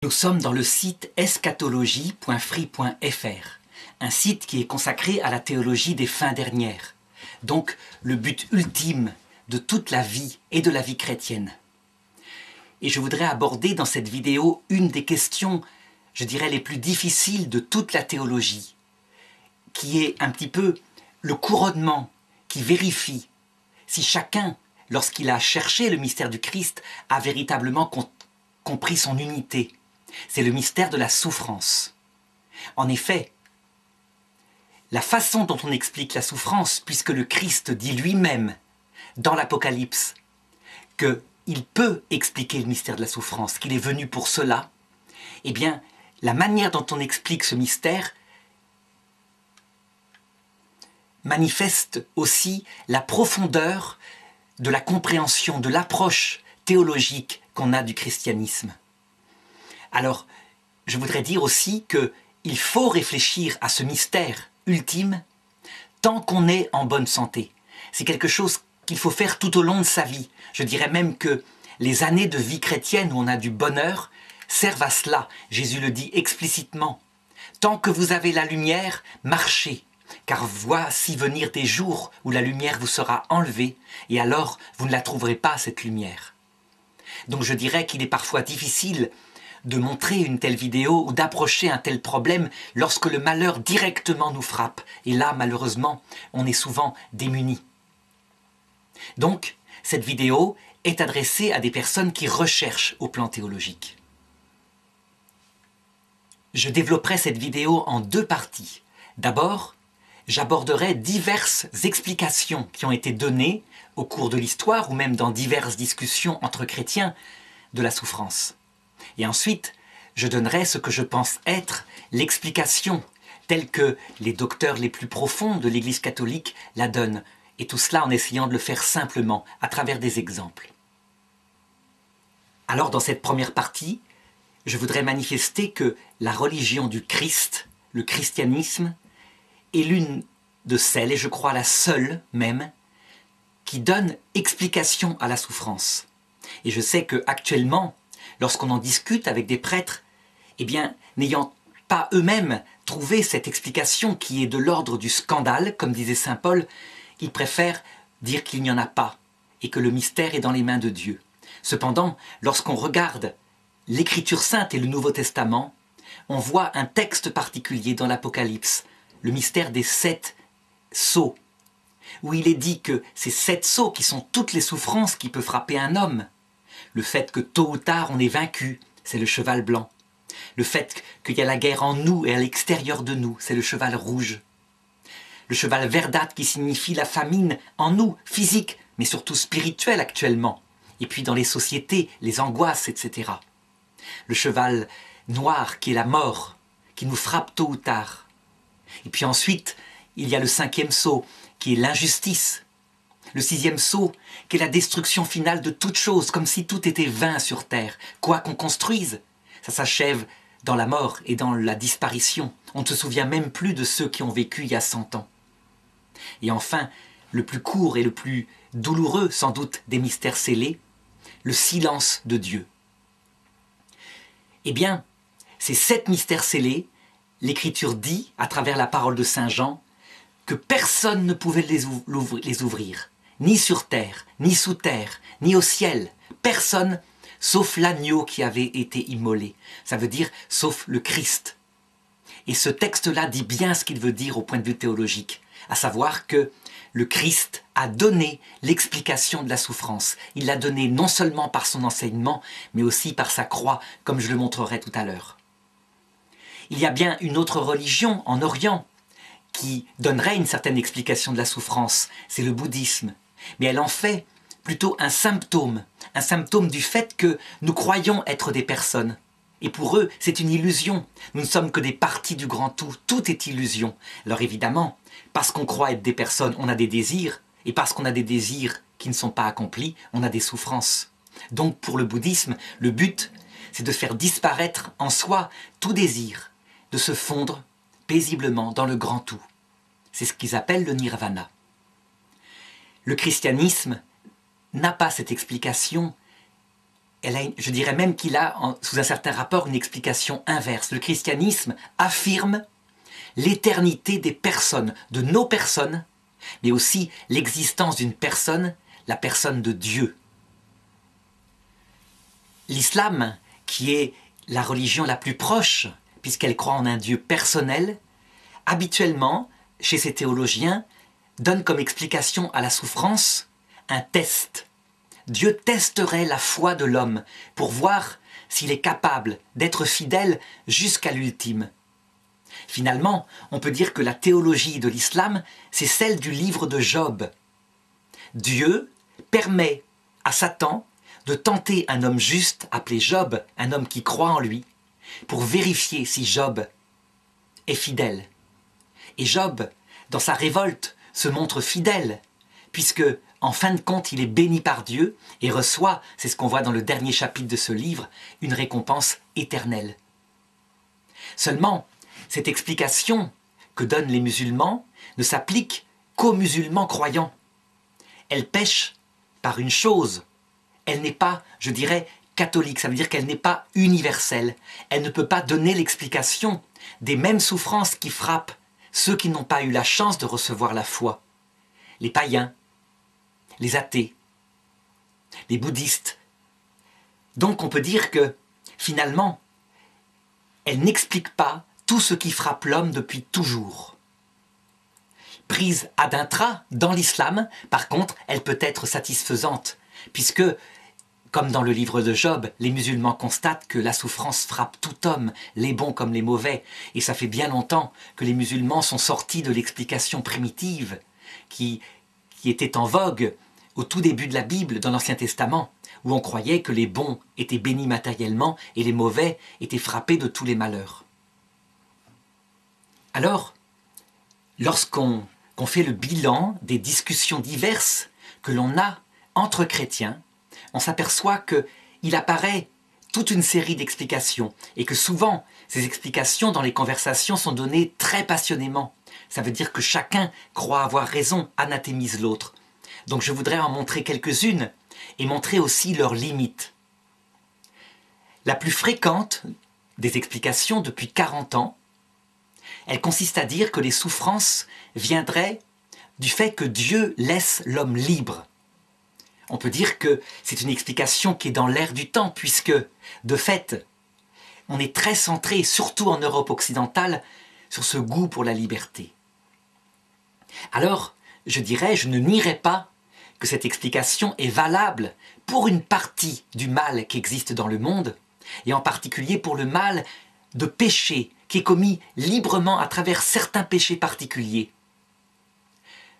Nous sommes dans le site eschatologie.free.fr, un site qui est consacré à la théologie des fins dernières, donc le but ultime de toute la vie et de la vie chrétienne. Et je voudrais aborder dans cette vidéo une des questions, je dirais, les plus difficiles de toute la théologie, qui est un petit peu le couronnement qui vérifie si chacun, lorsqu'il a cherché le mystère du Christ, a véritablement compris son unité. C'est le mystère de la souffrance. En effet, la façon dont on explique la souffrance, puisque le Christ dit lui-même dans l'Apocalypse qu'il peut expliquer le mystère de la souffrance, qu'il est venu pour cela, eh bien, la manière dont on explique ce mystère manifeste aussi la profondeur de la compréhension, de l'approche théologique qu'on a du christianisme. Alors, je voudrais dire aussi qu'il faut réfléchir à ce mystère ultime tant qu'on est en bonne santé. C'est quelque chose qu'il faut faire tout au long de sa vie. Je dirais même que les années de vie chrétienne où on a du bonheur servent à cela. Jésus le dit explicitement. Tant que vous avez la lumière, marchez, car voici venir des jours où la lumière vous sera enlevée, et alors vous ne la trouverez pas, cette lumière. Donc je dirais qu'il est parfois difficile de montrer une telle vidéo ou d'approcher un tel problème lorsque le malheur directement nous frappe. Et là, malheureusement, on est souvent démunis. Donc, cette vidéo est adressée à des personnes qui recherchent au plan théologique. Je développerai cette vidéo en deux parties. D'abord, j'aborderai diverses explications qui ont été données au cours de l'histoire ou même dans diverses discussions entre chrétiens de la souffrance. Et ensuite, je donnerai ce que je pense être l'explication telle que les docteurs les plus profonds de l'Église catholique la donnent. Et tout cela en essayant de le faire simplement, à travers des exemples. Alors, dans cette première partie, je voudrais manifester que la religion du Christ, le christianisme, est l'une de celles, et je crois la seule même, qui donne explication à la souffrance. Et je sais qu'actuellement, lorsqu'on en discute avec des prêtres, eh bien, n'ayant pas eux-mêmes trouvé cette explication qui est de l'ordre du scandale, comme disait saint Paul, ils préfèrent dire qu'il n'y en a pas et que le mystère est dans les mains de Dieu. Cependant, lorsqu'on regarde l'Écriture sainte et le Nouveau Testament, on voit un texte particulier dans l'Apocalypse, le mystère des 7 sceaux, où il est dit que ces 7 sceaux qui sont toutes les souffrances qui peuvent frapper un homme, le fait que tôt ou tard on est vaincu, c'est le cheval blanc, le fait qu'il y a la guerre en nous et à l'extérieur de nous, c'est le cheval rouge, le cheval verdâtre qui signifie la famine en nous, physique, mais surtout spirituelle actuellement. Et puis dans les sociétés, les angoisses, etc. Le cheval noir qui est la mort, qui nous frappe tôt ou tard. Et puis ensuite, il y a le 5e sceau, qui est l'injustice. Le 6e sceau, qui est la destruction finale de toute chose, comme si tout était vain sur terre. Quoi qu'on construise, ça s'achève dans la mort et dans la disparition. On ne se souvient même plus de ceux qui ont vécu il y a 100 ans. Et enfin, le plus court et le plus douloureux, sans doute, des mystères scellés, le silence de Dieu. Eh bien, ces 7 mystères scellés, l'Écriture dit, à travers la parole de saint Jean, que personne ne pouvait les ouvrir, ni sur terre, ni sous terre, ni au ciel. Personne, sauf l'agneau qui avait été immolé. Ça veut dire, sauf le Christ. Et ce texte-là dit bien ce qu'il veut dire au point de vue théologique, à savoir que le Christ a donné l'explication de la souffrance. Il l'a donné non seulement par son enseignement, mais aussi par sa croix, comme je le montrerai tout à l'heure. Il y a bien une autre religion en Orient qui donnerait une certaine explication de la souffrance, c'est le bouddhisme. Mais elle en fait plutôt un symptôme du fait que nous croyons être des personnes. Et pour eux, c'est une illusion. Nous ne sommes que des parties du grand tout. Tout est illusion. Alors évidemment, parce qu'on croit être des personnes, on a des désirs. Et parce qu'on a des désirs qui ne sont pas accomplis, on a des souffrances. Donc pour le bouddhisme, le but, c'est de faire disparaître en soi tout désir, de se fondre paisiblement dans le grand tout. C'est ce qu'ils appellent le nirvana. Le christianisme n'a pas cette explication je dirais même qu'il a, sous un certain rapport, une explication inverse. Le christianisme affirme l'éternité des personnes, de nos personnes, mais aussi l'existence d'une personne, la personne de Dieu. L'islam, qui est la religion la plus proche, puisqu'elle croit en un Dieu personnel, habituellement, chez ces théologiens, donne comme explication à la souffrance un test. Dieu testerait la foi de l'homme pour voir s'il est capable d'être fidèle jusqu'à l'ultime. Finalement, on peut dire que la théologie de l'islam, c'est celle du livre de Job. Dieu permet à Satan de tenter un homme juste, appelé Job, un homme qui croit en lui, pour vérifier si Job est fidèle. Et Job, dans sa révolte, se montre fidèle, puisque, en fin de compte, il est béni par Dieu et reçoit, c'est ce qu'on voit dans le dernier chapitre de ce livre, une récompense éternelle. Seulement, cette explication que donnent les musulmans ne s'applique qu'aux musulmans croyants. Elle pèche par une chose. Elle n'est pas, je dirais, catholique. Ça veut dire qu'elle n'est pas universelle. Elle ne peut pas donner l'explication des mêmes souffrances qui frappent ceux qui n'ont pas eu la chance de recevoir la foi. Les païens, les athées, les bouddhistes. Donc on peut dire que, finalement, elle n'explique pas tout ce qui frappe l'homme depuis toujours. Prise ad intra dans l'islam, par contre, elle peut être satisfaisante, puisque, comme dans le livre de Job, les musulmans constatent que la souffrance frappe tout homme, les bons comme les mauvais, et ça fait bien longtemps que les musulmans sont sortis de l'explication primitive qui était en vogue au tout début de la Bible, dans l'Ancien Testament, où on croyait que les bons étaient bénis matériellement et les mauvais étaient frappés de tous les malheurs. Alors, lorsqu'on fait le bilan des discussions diverses que l'on a entre chrétiens, on s'aperçoit qu'il apparaît toute une série d'explications et que souvent, ces explications dans les conversations sont données très passionnément. Ça veut dire que chacun croit avoir raison, anathémise l'autre. Donc je voudrais en montrer quelques-unes et montrer aussi leurs limites. La plus fréquente des explications depuis 40 ans, elle consiste à dire que les souffrances viendraient du fait que Dieu laisse l'homme libre. On peut dire que c'est une explication qui est dans l'air du temps, puisque, de fait, on est très centré, surtout en Europe occidentale, sur ce goût pour la liberté. Alors, je ne nierai pas que cette explication est valable pour une partie du mal qui existe dans le monde, et en particulier pour le mal de péché qui est commis librement à travers certains péchés particuliers.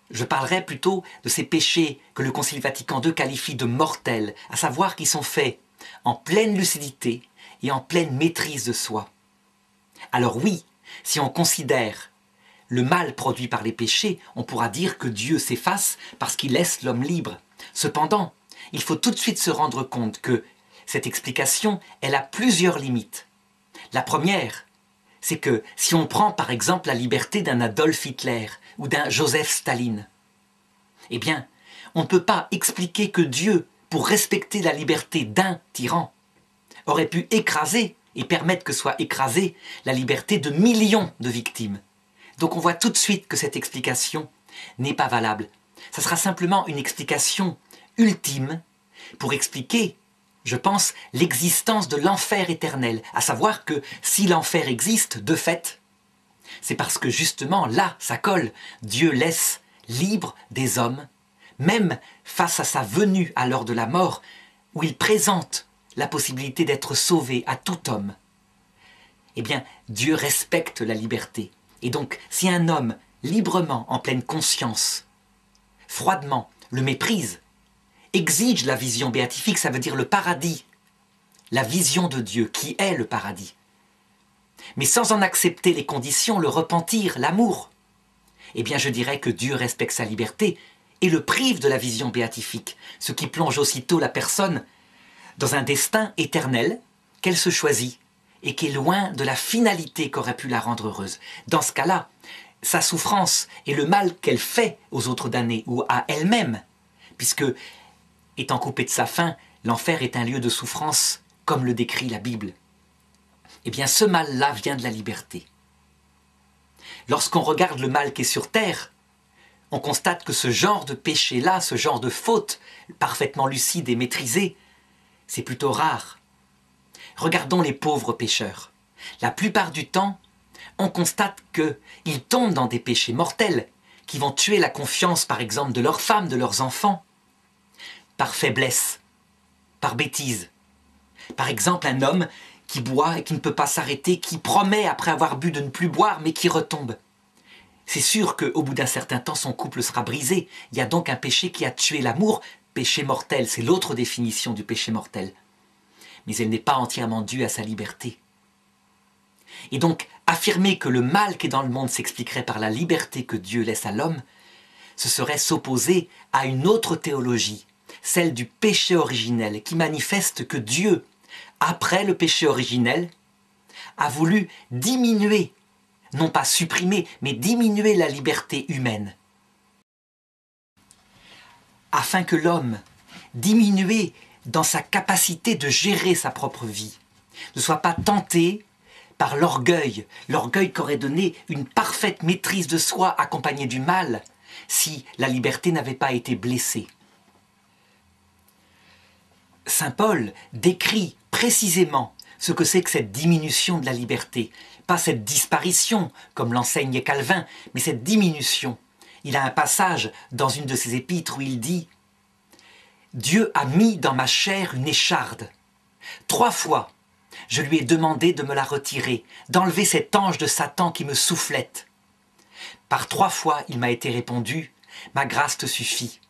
Je parlerai plutôt de ces péchés que le Concile Vatican II qualifie de mortels, à savoir qu'ils sont faits en pleine lucidité et en pleine maîtrise de soi. Alors oui, si on considère le mal produit par les péchés, on pourra dire que Dieu s'efface parce qu'il laisse l'homme libre. Cependant, il faut tout de suite se rendre compte que cette explication, elle a plusieurs limites. La première, c'est que si on prend par exemple la liberté d'un Adolf Hitler ou d'un Joseph Staline, eh bien, on ne peut pas expliquer que Dieu, pour respecter la liberté d'un tyran, aurait pu écraser et permettre que soit écrasée la liberté de millions de victimes. Donc on voit tout de suite que cette explication n'est pas valable. Ça sera simplement une explication ultime pour expliquer, je pense, l'existence de l'enfer éternel. À savoir que si l'enfer existe, de fait, c'est parce que justement là, ça colle. Dieu laisse libre des hommes, même face à sa venue à l'heure de la mort, où il présente la possibilité d'être sauvé à tout homme. Eh bien, Dieu respecte la liberté. Et donc, si un homme, librement, en pleine conscience, froidement, le méprise, exige la vision béatifique, ça veut dire le paradis, la vision de Dieu, qui est le paradis. Mais sans en accepter les conditions, le repentir, l'amour, eh bien je dirais que Dieu respecte sa liberté et le prive de la vision béatifique, ce qui plonge aussitôt la personne dans un destin éternel qu'elle se choisit et qui est loin de la finalité qu'aurait pu la rendre heureuse. Dans ce cas-là, sa souffrance et le mal qu'elle fait aux autres damnés ou à elle-même, puisque, étant coupée de sa faim, l'enfer est un lieu de souffrance, comme le décrit la Bible. Eh bien, ce mal-là vient de la liberté. Lorsqu'on regarde le mal qui est sur terre, on constate que ce genre de péché-là, ce genre de faute, parfaitement lucide et maîtrisée, c'est plutôt rare. Regardons les pauvres pécheurs. La plupart du temps, on constate qu'ils tombent dans des péchés mortels, qui vont tuer la confiance, par exemple, de leurs femmes, de leurs enfants, par faiblesse, par bêtise. Par exemple, un homme qui boit et qui ne peut pas s'arrêter, qui promet après avoir bu de ne plus boire, mais qui retombe. C'est sûr qu'au bout d'un certain temps, son couple sera brisé. Il y a donc un péché qui a tué l'amour, péché mortel, c'est l'autre définition du péché mortel. Mais elle n'est pas entièrement due à sa liberté. Et donc, affirmer que le mal qui est dans le monde s'expliquerait par la liberté que Dieu laisse à l'homme, ce serait s'opposer à une autre théologie, celle du péché originel, qui manifeste que Dieu, après le péché originel, a voulu diminuer, non pas supprimer, mais diminuer la liberté humaine, afin que l'homme, diminué dans sa capacité de gérer sa propre vie, ne soit pas tenté par l'orgueil qu'aurait donné une parfaite maîtrise de soi accompagnée du mal, si la liberté n'avait pas été blessée. Saint Paul décrit précisément ce que c'est que cette diminution de la liberté, pas cette disparition, comme l'enseigne Calvin, mais cette diminution. Il a un passage dans une de ses épîtres où il dit « Dieu a mis dans ma chair une écharde. 3 fois, je lui ai demandé de me la retirer, d'enlever cet ange de Satan qui me soufflette. Par 3 fois, il m'a été répondu « Ma grâce te suffit. »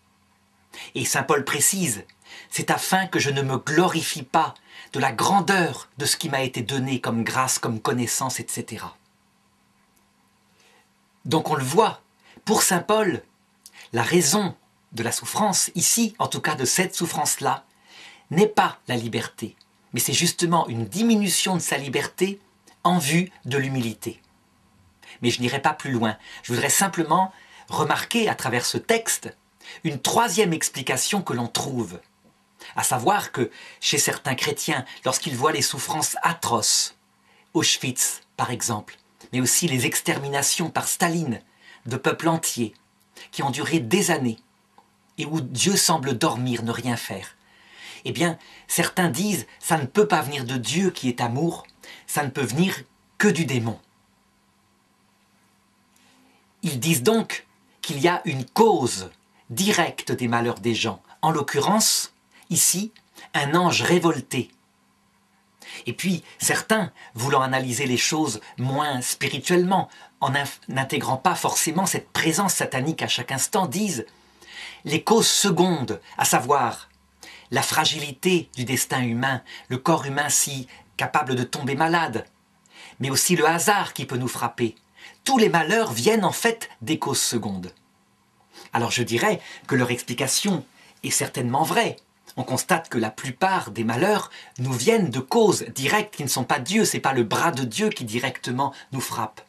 Et saint Paul précise « C'est afin que je ne me glorifie pas de la grandeur de ce qui m'a été donné comme grâce, comme connaissance, etc. » Donc on le voit, pour saint Paul, la raison de la souffrance, ici, en tout cas de cette souffrance-là, n'est pas la liberté, mais c'est justement une diminution de sa liberté en vue de l'humilité. Mais je n'irai pas plus loin, je voudrais simplement remarquer à travers ce texte une 3e explication que l'on trouve, à savoir que chez certains chrétiens, lorsqu'ils voient les souffrances atroces, Auschwitz par exemple, mais aussi les exterminations par Staline de peuples entiers, qui ont duré des années, et où Dieu semble dormir, ne rien faire, eh bien, certains disent « ça ne peut pas venir de Dieu qui est amour, ça ne peut venir que du démon ». Ils disent donc qu'il y a une cause directe des malheurs des gens, en l'occurrence, ici, un ange révolté. Et puis, certains, voulant analyser les choses moins spirituellement, en n'intégrant pas forcément cette présence satanique à chaque instant, disent les causes secondes, à savoir la fragilité du destin humain, le corps humain si capable de tomber malade, mais aussi le hasard qui peut nous frapper. Tous les malheurs viennent en fait des causes secondes. Alors je dirais que leur explication est certainement vraie. On constate que la plupart des malheurs nous viennent de causes directes qui ne sont pas Dieu, ce n'est pas le bras de Dieu qui directement nous frappe.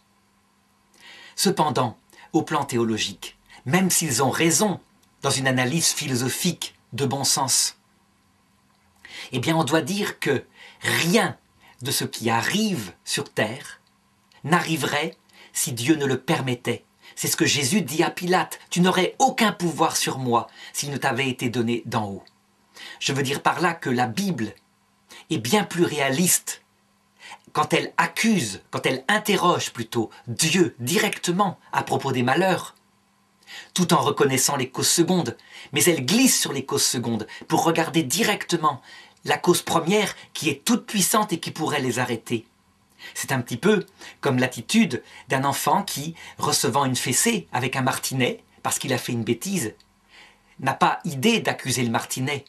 Cependant, au plan théologique, même s'ils ont raison dans une analyse philosophique de bon sens, eh bien on doit dire que rien de ce qui arrive sur terre n'arriverait si Dieu ne le permettait. C'est ce que Jésus dit à Pilate, « Tu n'aurais aucun pouvoir sur moi s'il ne t'avait été donné d'en haut. » Je veux dire par là que la Bible est bien plus réaliste quand elle accuse, quand elle interroge plutôt Dieu directement à propos des malheurs, tout en reconnaissant les causes secondes, mais elle glisse sur les causes secondes pour regarder directement la cause première qui est toute puissante et qui pourrait les arrêter. C'est un petit peu comme l'attitude d'un enfant qui, recevant une fessée avec un martinet, parce qu'il a fait une bêtise, n'a pas idée d'accuser le martinet,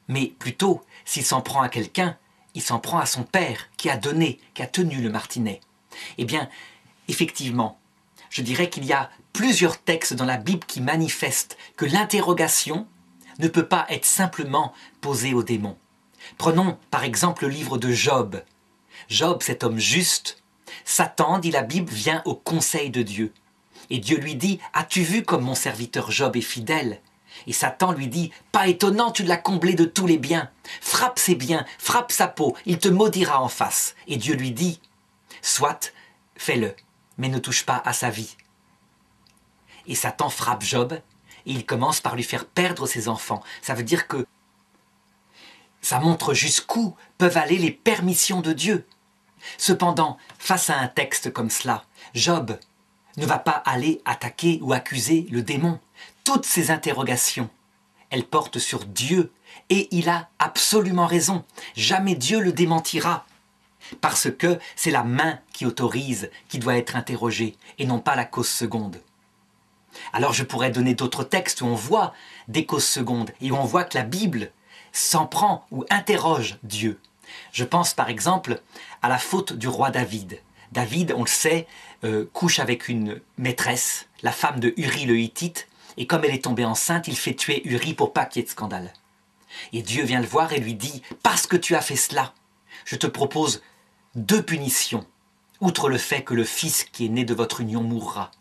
mais plutôt, s'il s'en prend à quelqu'un, il s'en prend à son père qui a donné, qui a tenu le martinet. Eh bien, effectivement, je dirais qu'il y a plusieurs textes dans la Bible qui manifestent que l'interrogation ne peut pas être simplement posée aux démons. Prenons par exemple le livre de Job. Job, cet homme juste, Satan, dit la Bible, vient au conseil de Dieu. Et Dieu lui dit « As-tu vu comme mon serviteur Job est fidèle ? Et Satan lui dit, pas étonnant, tu l'as comblé de tous les biens. Frappe ses biens, frappe sa peau, il te maudira en face. Et Dieu lui dit, soit, fais-le, mais ne touche pas à sa vie. Et Satan frappe Job, et il commence par lui faire perdre ses enfants. Ça veut dire que ça montre jusqu'où peuvent aller les permissions de Dieu. Cependant, face à un texte comme cela, Job ne va pas aller attaquer ou accuser le démon. Toutes ces interrogations, elles portent sur Dieu, et il a absolument raison. Jamais Dieu le démentira, parce que c'est la main qui autorise, qui doit être interrogée, et non pas la cause seconde. Alors je pourrais donner d'autres textes où on voit des causes secondes, et où on voit que la Bible s'en prend ou interroge Dieu. Je pense par exemple à la faute du roi David. David, on le sait, couche avec une maîtresse, la femme de Uri le Hittite, et comme elle est tombée enceinte, il fait tuer Uri pour pas qu'il y ait de scandale. Et Dieu vient le voir et lui dit, parce que tu as fait cela, je te propose 2 punitions, outre le fait que le fils qui est né de votre union mourra.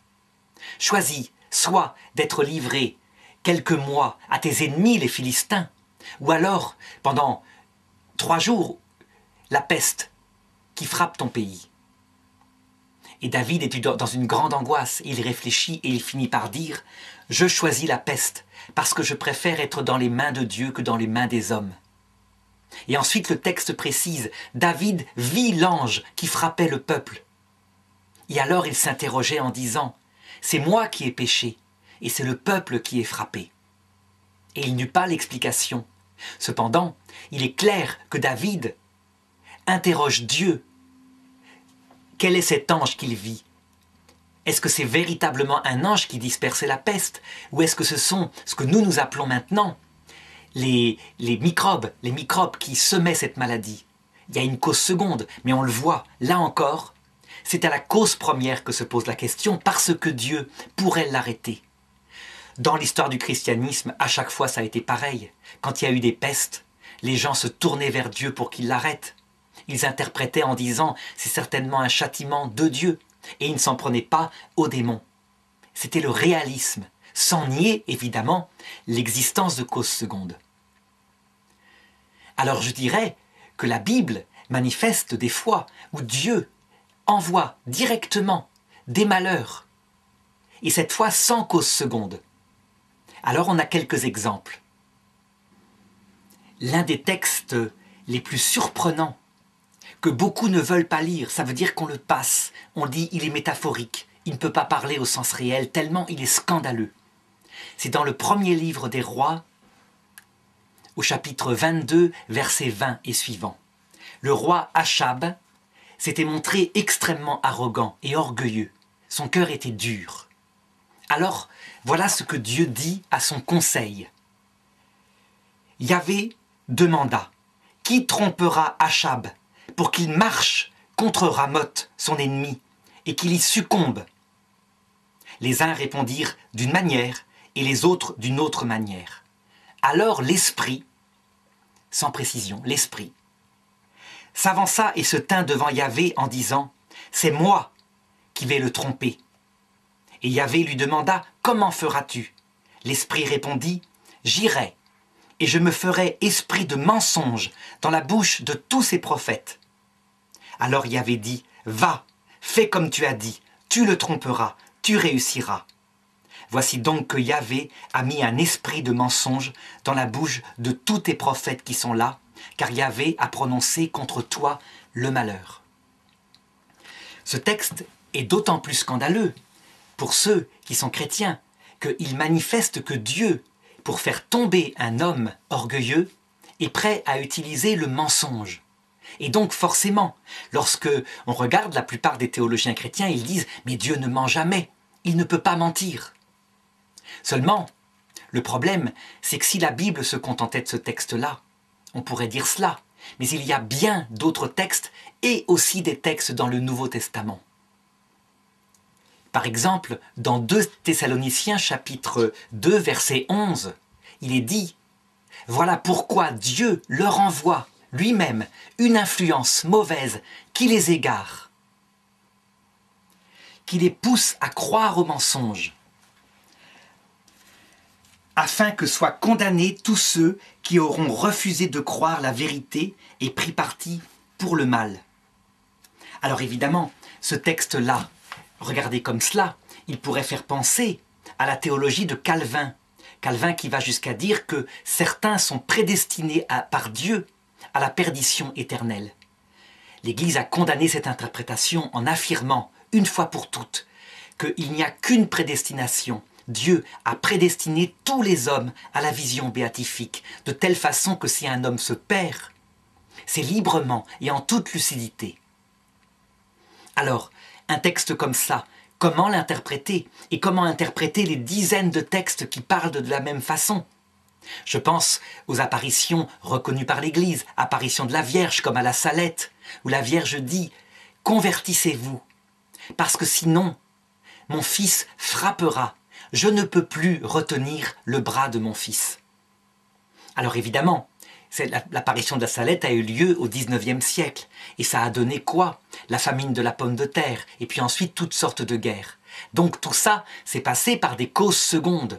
Choisis soit d'être livré quelques mois à tes ennemis les Philistins, ou alors pendant 3 jours, la peste qui frappe ton pays. Et David est dans une grande angoisse. Il réfléchit et il finit par dire « Je choisis la peste parce que je préfère être dans les mains de Dieu que dans les mains des hommes. » Et ensuite le texte précise « David vit l'ange qui frappait le peuple. » Et alors il s'interrogeait en disant « C'est moi qui ai péché et c'est le peuple qui est frappé. » Et il n'eut pas l'explication. Cependant, il est clair que David interroge Dieu. Quel est cet ange qu'il vit? Est-ce que c'est véritablement un ange qui dispersait la peste? Ou est-ce que ce sont ce que nous appelons maintenant les microbes qui semaient cette maladie? Il y a une cause seconde, mais on le voit, là encore, c'est à la cause première que se pose la question, parce que Dieu pourrait l'arrêter. Dans l'histoire du christianisme, à chaque fois ça a été pareil. Quand il y a eu des pestes, les gens se tournaient vers Dieu pour qu'il l'arrête. Ils interprétaient en disant « c'est certainement un châtiment de Dieu » et ils ne s'en prenaient pas aux démons. C'était le réalisme, sans nier évidemment l'existence de causes secondes. Alors je dirais que la Bible manifeste des fois où Dieu envoie directement des malheurs, et cette fois sans cause seconde. Alors on a quelques exemples. L'un des textes les plus surprenants que beaucoup ne veulent pas lire, ça veut dire qu'on le passe, on dit il est métaphorique, il ne peut pas parler au sens réel, tellement il est scandaleux. C'est dans le premier livre des rois, au chapitre 22, versets 20 et suivants. Le roi Achab s'était montré extrêmement arrogant et orgueilleux, son cœur était dur. Alors, voilà ce que Dieu dit à son conseil. Yahvé demanda, « Qui trompera Achab pour qu'il marche contre Ramoth, son ennemi, et qu'il y succombe ?» Les uns répondirent d'une manière, et les autres d'une autre manière. Alors l'esprit, sans précision, l'esprit, s'avança et se tint devant Yahvé en disant, « C'est moi qui vais le tromper. » Et Yahvé lui demanda, « Comment feras-tu » L'esprit répondit, « J'irai, et je me ferai esprit de mensonge dans la bouche de tous ces prophètes. » Alors Yahvé dit, « Va, fais comme tu as dit, tu le tromperas, tu réussiras. » Voici donc que Yahvé a mis un esprit de mensonge dans la bouche de tous tes prophètes qui sont là, car Yahvé a prononcé contre toi le malheur. Ce texte est d'autant plus scandaleux pour ceux qui sont chrétiens qu'il manifeste que Dieu, pour faire tomber un homme orgueilleux, est prêt à utiliser le mensonge. Et donc forcément, lorsque on regarde la plupart des théologiens chrétiens, ils disent « Mais Dieu ne ment jamais, il ne peut pas mentir. » Seulement, le problème, c'est que si la Bible se contentait de ce texte-là, on pourrait dire cela. Mais il y a bien d'autres textes et aussi des textes dans le Nouveau Testament. Par exemple, dans 2 Thessaloniciens chapitre 2 verset 11, il est dit « Voilà pourquoi Dieu leur envoie lui-même une influence mauvaise qui les égare, qui les pousse à croire aux mensonges. » afin que soient condamnés tous ceux qui auront refusé de croire la vérité et pris parti pour le mal. Alors évidemment, ce texte-là, regardé comme cela, il pourrait faire penser à la théologie de Calvin. Calvin qui va jusqu'à dire que certains sont prédestinés par Dieu à la perdition éternelle. L'Église a condamné cette interprétation en affirmant, une fois pour toutes, qu'il n'y a qu'une prédestination. Dieu a prédestiné tous les hommes à la vision béatifique, de telle façon que si un homme se perd, c'est librement et en toute lucidité. Alors, un texte comme ça, comment l'interpréter? Et comment interpréter les dizaines de textes qui parlent de la même façon? Je pense aux apparitions reconnues par l'Église, apparitions de la Vierge comme à la Salette, où la Vierge dit « Convertissez-vous, parce que sinon, mon fils frappera, je ne peux plus retenir le bras de mon fils. » Alors évidemment, l'apparition de la Salette a eu lieu au XIXe siècle, et ça a donné quoi? La famine de la pomme de terre, et puis ensuite toutes sortes de guerres. Donc tout ça s'est passé par des causes secondes,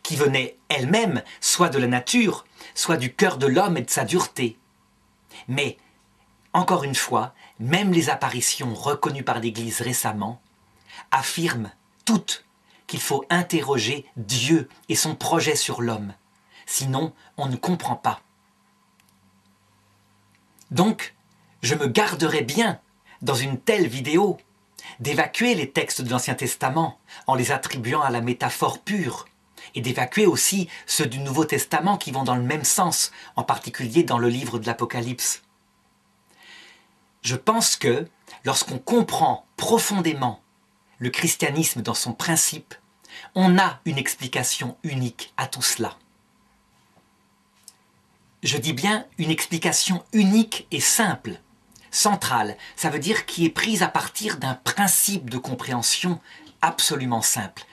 qui venaient elles-mêmes soit de la nature, soit du cœur de l'homme et de sa dureté. Mais, encore une fois, même les apparitions reconnues par l'Église récemment affirment toutes qu'il faut interroger Dieu et son projet sur l'homme. Sinon, on ne comprend pas. Donc, je me garderai bien, dans une telle vidéo, d'évacuer les textes de l'Ancien Testament en les attribuant à la métaphore pure, et d'évacuer aussi ceux du Nouveau Testament qui vont dans le même sens, en particulier dans le livre de l'Apocalypse. Je pense que, lorsqu'on comprend profondément le christianisme dans son principe, on a une explication unique à tout cela. Je dis bien une explication unique et simple, centrale, ça veut dire qui est prise à partir d'un principe de compréhension absolument simple.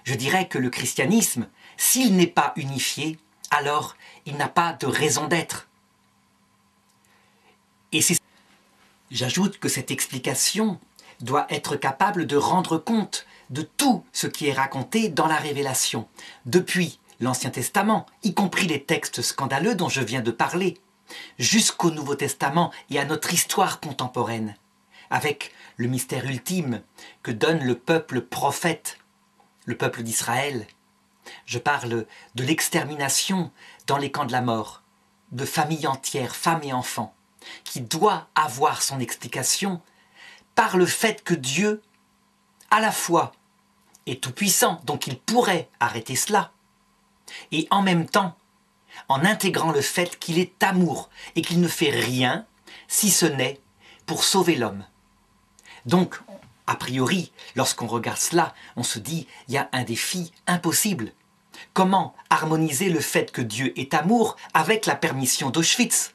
Je dirais que le christianisme, s'il n'est pas unifié, alors il n'a pas de raison d'être. Et j'ajoute que cette explication doit être capable de rendre compte de tout ce qui est raconté dans la Révélation, depuis l'Ancien Testament, y compris les textes scandaleux dont je viens de parler, jusqu'au Nouveau Testament et à notre histoire contemporaine, avec le mystère ultime que donne le peuple prophète, le peuple d'Israël. Je parle de l'extermination dans les camps de la mort, de familles entières, femmes et enfants, qui doit avoir son explication par le fait que Dieu, à la fois, est tout-puissant, donc il pourrait arrêter cela, et en même temps, en intégrant le fait qu'il est amour et qu'il ne fait rien si ce n'est pour sauver l'homme. Donc, a priori, lorsqu'on regarde cela, on se dit il y a un défi impossible. Comment harmoniser le fait que Dieu est amour avec la permission d'Auschwitz?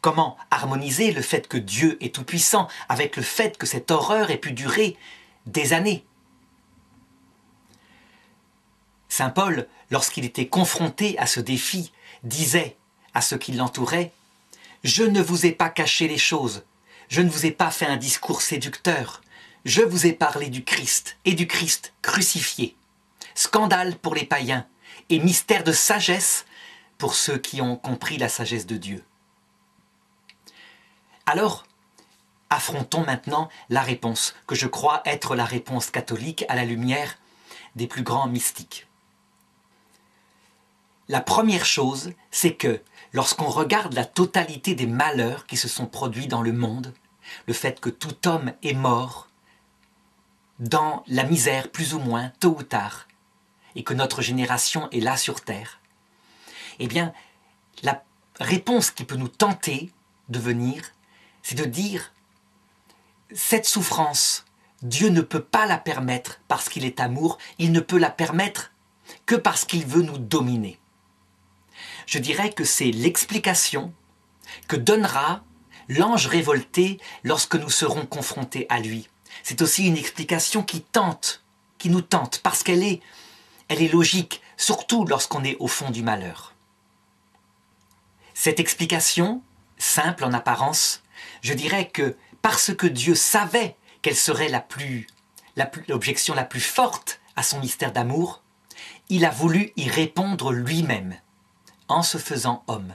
Comment harmoniser le fait que Dieu est tout-puissant avec le fait que cette horreur ait pu durer des années? Saint Paul, lorsqu'il était confronté à ce défi, disait à ceux qui l'entouraient « Je ne vous ai pas caché les choses, je ne vous ai pas fait un discours séducteur, je vous ai parlé du Christ et du Christ crucifié. Scandale pour les païens et mystère de sagesse pour ceux qui ont compris la sagesse de Dieu. » Alors, affrontons maintenant la réponse, que je crois être la réponse catholique à la lumière des plus grands mystiques. La première chose, c'est que lorsqu'on regarde la totalité des malheurs qui se sont produits dans le monde, le fait que tout homme est mort dans la misère plus ou moins, tôt ou tard, et que notre génération est là sur Terre, eh bien, la réponse qui peut nous tenter de venir, c'est de dire cette souffrance, Dieu ne peut pas la permettre parce qu'il est amour, il ne peut la permettre que parce qu'il veut nous dominer. Je dirais que c'est l'explication que donnera l'ange révolté lorsque nous serons confrontés à lui. C'est aussi une explication qui nous tente, parce qu'elle est logique, surtout lorsqu'on est au fond du malheur. Cette explication, simple en apparence, je dirais que parce que Dieu savait quelle serait l'objection la plus forte à son mystère d'amour, il a voulu y répondre lui-même, en se faisant homme,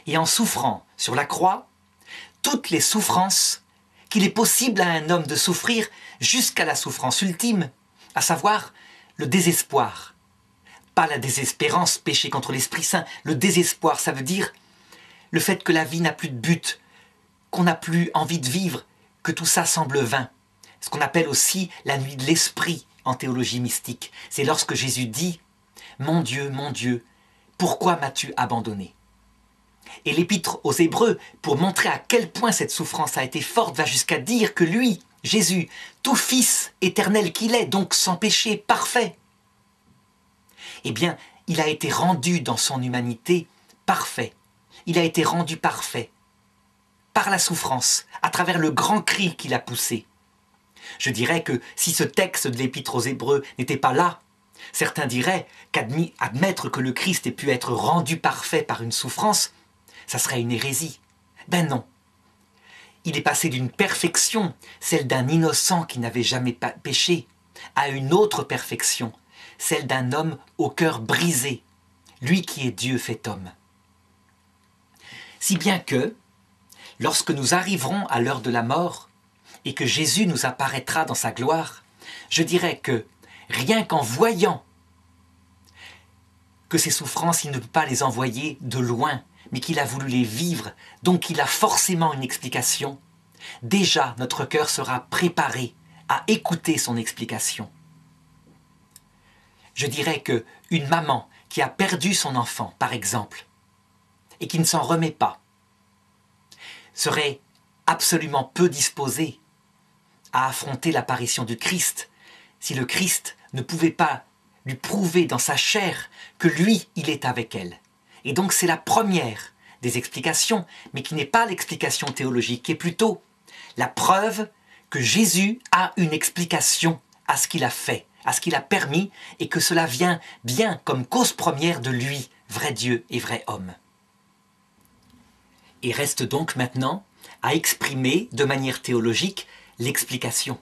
et en souffrant sur la croix toutes les souffrances qu'il est possible à un homme de souffrir jusqu'à la souffrance ultime, à savoir le désespoir. Pas la désespérance, péché contre l'Esprit Saint. Le désespoir, ça veut dire le fait que la vie n'a plus de but, qu'on n'a plus envie de vivre, que tout ça semble vain. Ce qu'on appelle aussi la nuit de l'esprit en théologie mystique. C'est lorsque Jésus dit « Mon Dieu, pourquoi m'as-tu abandonné ?» Et l'épître aux Hébreux, pour montrer à quel point cette souffrance a été forte, va jusqu'à dire que lui, Jésus, tout fils éternel qu'il est, donc sans péché, parfait, eh bien, il a été rendu dans son humanité parfait. Il a été rendu parfait par la souffrance, à travers le grand cri qu'il a poussé. Je dirais que si ce texte de l'Épître aux Hébreux n'était pas là, certains diraient qu'admettre que le Christ ait pu être rendu parfait par une souffrance, ça serait une hérésie. Ben non. Il est passé d'une perfection, celle d'un innocent qui n'avait jamais péché, à une autre perfection, celle d'un homme au cœur brisé, lui qui est Dieu fait homme. Si bien que, lorsque nous arriverons à l'heure de la mort, et que Jésus nous apparaîtra dans sa gloire, je dirais que, rien qu'en voyant que ces souffrances, il ne peut pas les envoyer de loin, mais qu'il a voulu les vivre, donc il a forcément une explication, déjà notre cœur sera préparé à écouter son explication. Je dirais que une maman qui a perdu son enfant, par exemple, et qui ne s'en remet pas, serait absolument peu disposée à affronter l'apparition du Christ si le Christ ne pouvait pas lui prouver dans sa chair que lui, il est avec elle. Et donc c'est la première des explications, mais qui n'est pas l'explication théologique, qui est plutôt la preuve que Jésus a une explication à ce qu'il a fait, à ce qu'il a permis, et que cela vient bien comme cause première de lui, vrai Dieu et vrai homme. Et reste donc maintenant à exprimer de manière théologique l'explication.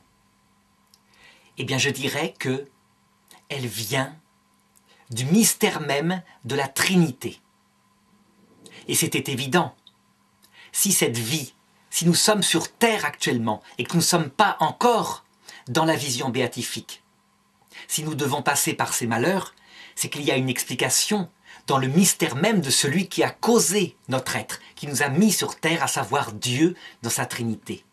Eh bien je dirais que elle vient du mystère même de la Trinité. Et c'était évident. Si cette vie, si nous sommes sur terre actuellement et que nous ne sommes pas encore dans la vision béatifique, si nous devons passer par ces malheurs, c'est qu'il y a une explication dans le mystère même de celui qui a causé notre être, qui nous a mis sur terre, à savoir Dieu dans sa Trinité.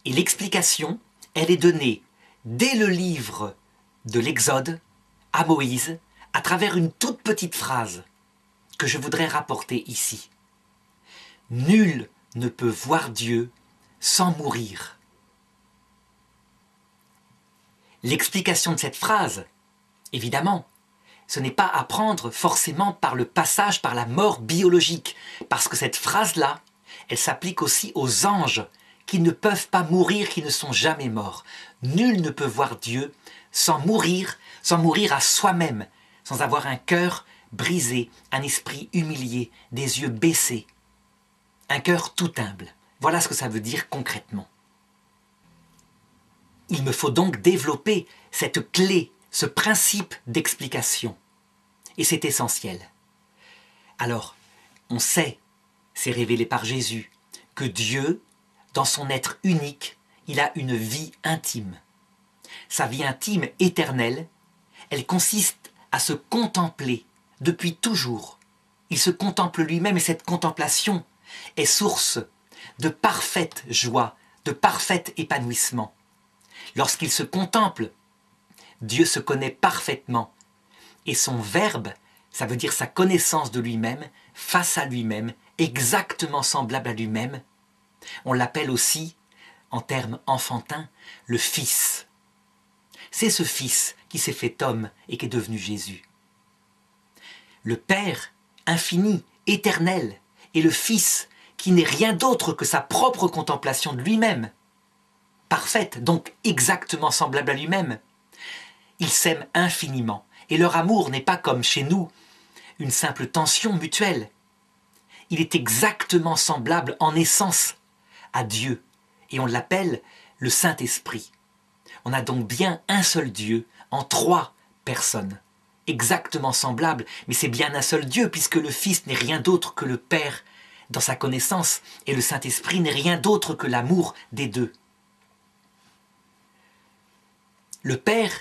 Et l'explication, elle est donnée dès le livre de l'Exode à Moïse, à travers une toute petite phrase que je voudrais rapporter ici. Nul ne peut voir Dieu sans mourir. L'explication de cette phrase, évidemment, ce n'est pas à prendre forcément par le passage par la mort biologique, parce que cette phrase-là, elle s'applique aussi aux anges qui ne peuvent pas mourir, qui ne sont jamais morts. Nul ne peut voir Dieu sans mourir à soi-même, sans avoir un cœur brisé, un esprit humilié, des yeux baissés, un cœur tout humble. Voilà ce que ça veut dire concrètement. Il me faut donc développer cette clé, ce principe d'explication. Et c'est essentiel. Alors, on sait, c'est révélé par Jésus, que Dieu, dans son être unique, il a une vie intime. Sa vie intime, éternelle, elle consiste à se contempler depuis toujours. Il se contemple lui-même et cette contemplation est source de parfaite joie, de parfait épanouissement. Lorsqu'il se contemple, Dieu se connaît parfaitement et son verbe, ça veut dire sa connaissance de lui-même, face à lui-même, exactement semblable à lui-même, on l'appelle aussi, en termes enfantins, le Fils. C'est ce Fils qui s'est fait homme et qui est devenu Jésus. Le Père, infini, éternel, et le Fils, qui n'est rien d'autre que sa propre contemplation de lui-même, parfaite, donc exactement semblable à lui-même. Ils s'aiment infiniment, et leur amour n'est pas comme chez nous, une simple tension mutuelle. Il est exactement semblable en essence à Dieu, et on l'appelle le Saint-Esprit. On a donc bien un seul Dieu, en trois personnes, exactement semblables, mais c'est bien un seul Dieu, puisque le Fils n'est rien d'autre que le Père dans sa connaissance, et le Saint-Esprit n'est rien d'autre que l'amour des deux. Le Père,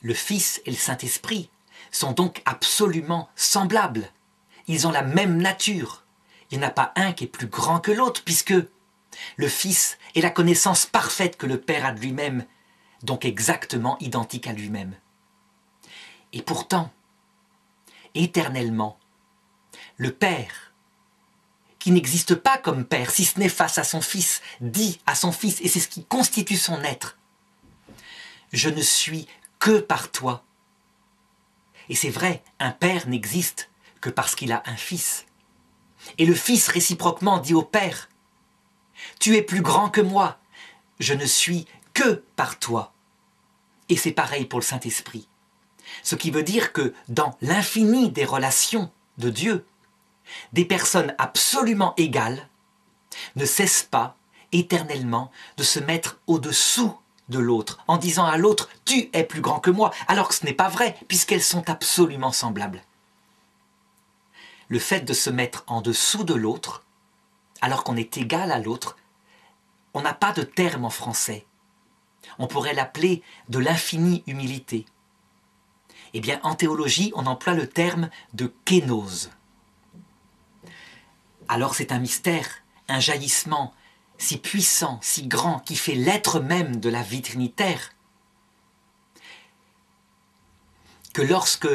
le Fils et le Saint-Esprit sont donc absolument semblables. Ils ont la même nature. Il n'y en a pas un qui est plus grand que l'autre, puisque le Fils est la connaissance parfaite que le Père a de lui-même, donc exactement identique à lui-même. Et pourtant, éternellement, le Père, qui n'existe pas comme Père, si ce n'est face à son Fils, dit à son Fils, et c'est ce qui constitue son être, « Je ne suis que par toi ». Et c'est vrai, un Père n'existe que parce qu'il a un Fils. Et le Fils réciproquement dit au Père, « Tu es plus grand que moi, je ne suis que par toi ». Et c'est pareil pour le Saint-Esprit. Ce qui veut dire que dans l'infini des relations de Dieu, des personnes absolument égales ne cessent pas éternellement de se mettre au-dessous de l'autre, en disant à l'autre « tu es plus grand que moi », alors que ce n'est pas vrai, puisqu'elles sont absolument semblables. Le fait de se mettre en dessous de l'autre, alors qu'on est égal à l'autre, on n'a pas de terme en français. On pourrait l'appeler de l'infinie humilité. Eh bien, en théologie, on emploie le terme de kénose. Alors c'est un mystère, un jaillissement si puissant, si grand, qui fait l'être même de la vie trinitaire, que lorsque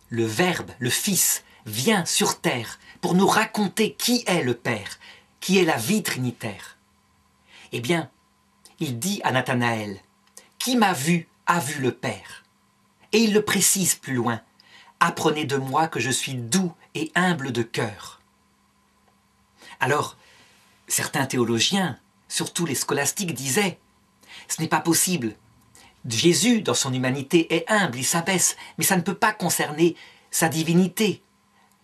le Verbe, le Fils, vient sur terre pour nous raconter qui est le Père, qui est la vie trinitaire, eh bien, il dit à Nathanaël, « Qui m'a vu a vu le Père ». Et il le précise plus loin, « Apprenez de moi que je suis doux et humble de cœur ». Alors, certains théologiens, surtout les scolastiques, disaient « Ce n'est pas possible. Jésus, dans son humanité, est humble, il s'abaisse, mais ça ne peut pas concerner sa divinité.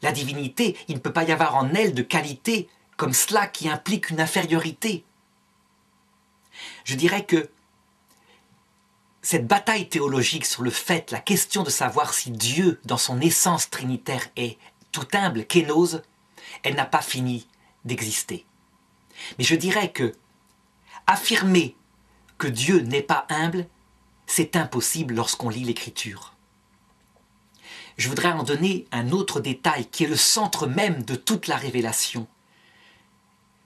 La divinité, il ne peut pas y avoir en elle de qualité comme cela qui implique une infériorité. » Je dirais que cette bataille théologique sur le fait, la question de savoir si Dieu, dans son essence trinitaire, est tout humble, kénose, elle n'a pas fini d'exister. Mais je dirais que affirmer que Dieu n'est pas humble, c'est impossible lorsqu'on lit l'Écriture. Je voudrais en donner un autre détail qui est le centre même de toute la révélation.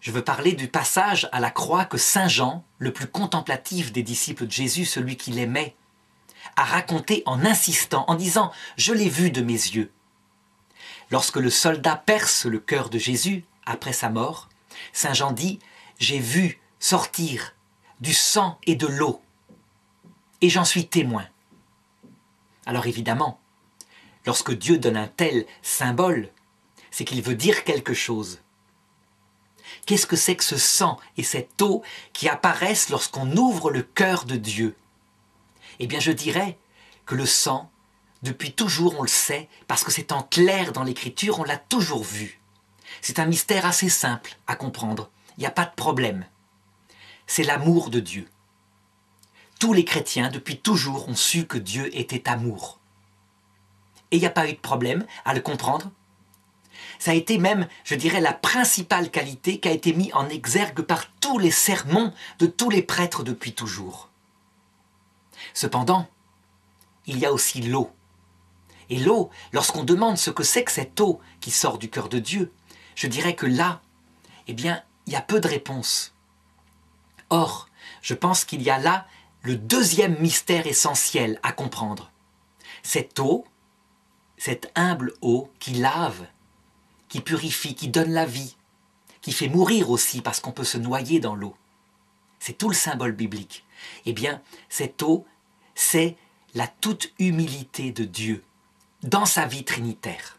Je veux parler du passage à la croix que Saint Jean, le plus contemplatif des disciples de Jésus, celui qui l'aimait, a raconté en insistant, en disant « Je l'ai vu de mes yeux ». Lorsque le soldat perce le cœur de Jésus, après sa mort, Saint Jean dit « J'ai vu sortir du sang et de l'eau, et j'en suis témoin ». Alors évidemment, lorsque Dieu donne un tel symbole, c'est qu'il veut dire quelque chose. Qu'est-ce que c'est que ce sang et cette eau qui apparaissent lorsqu'on ouvre le cœur de Dieu? Eh bien, je dirais que le sang, depuis toujours, on le sait, parce que c'est en clair dans l'Écriture, on l'a toujours vu. C'est un mystère assez simple à comprendre, il n'y a pas de problème. C'est l'amour de Dieu. Tous les chrétiens, depuis toujours, ont su que Dieu était amour. Et il n'y a pas eu de problème à le comprendre. Ça a été même, je dirais, la principale qualité qui a été mise en exergue par tous les sermons de tous les prêtres depuis toujours. Cependant, il y a aussi l'eau. Et l'eau, lorsqu'on demande ce que c'est que cette eau qui sort du cœur de Dieu, je dirais que là, eh bien, il y a peu de réponses. Or, je pense qu'il y a là le deuxième mystère essentiel à comprendre. Cette eau, cette humble eau qui lave, qui purifie, qui donne la vie, qui fait mourir aussi parce qu'on peut se noyer dans l'eau. C'est tout le symbole biblique. Eh bien, cette eau, c'est la toute humilité de Dieu dans sa vie trinitaire.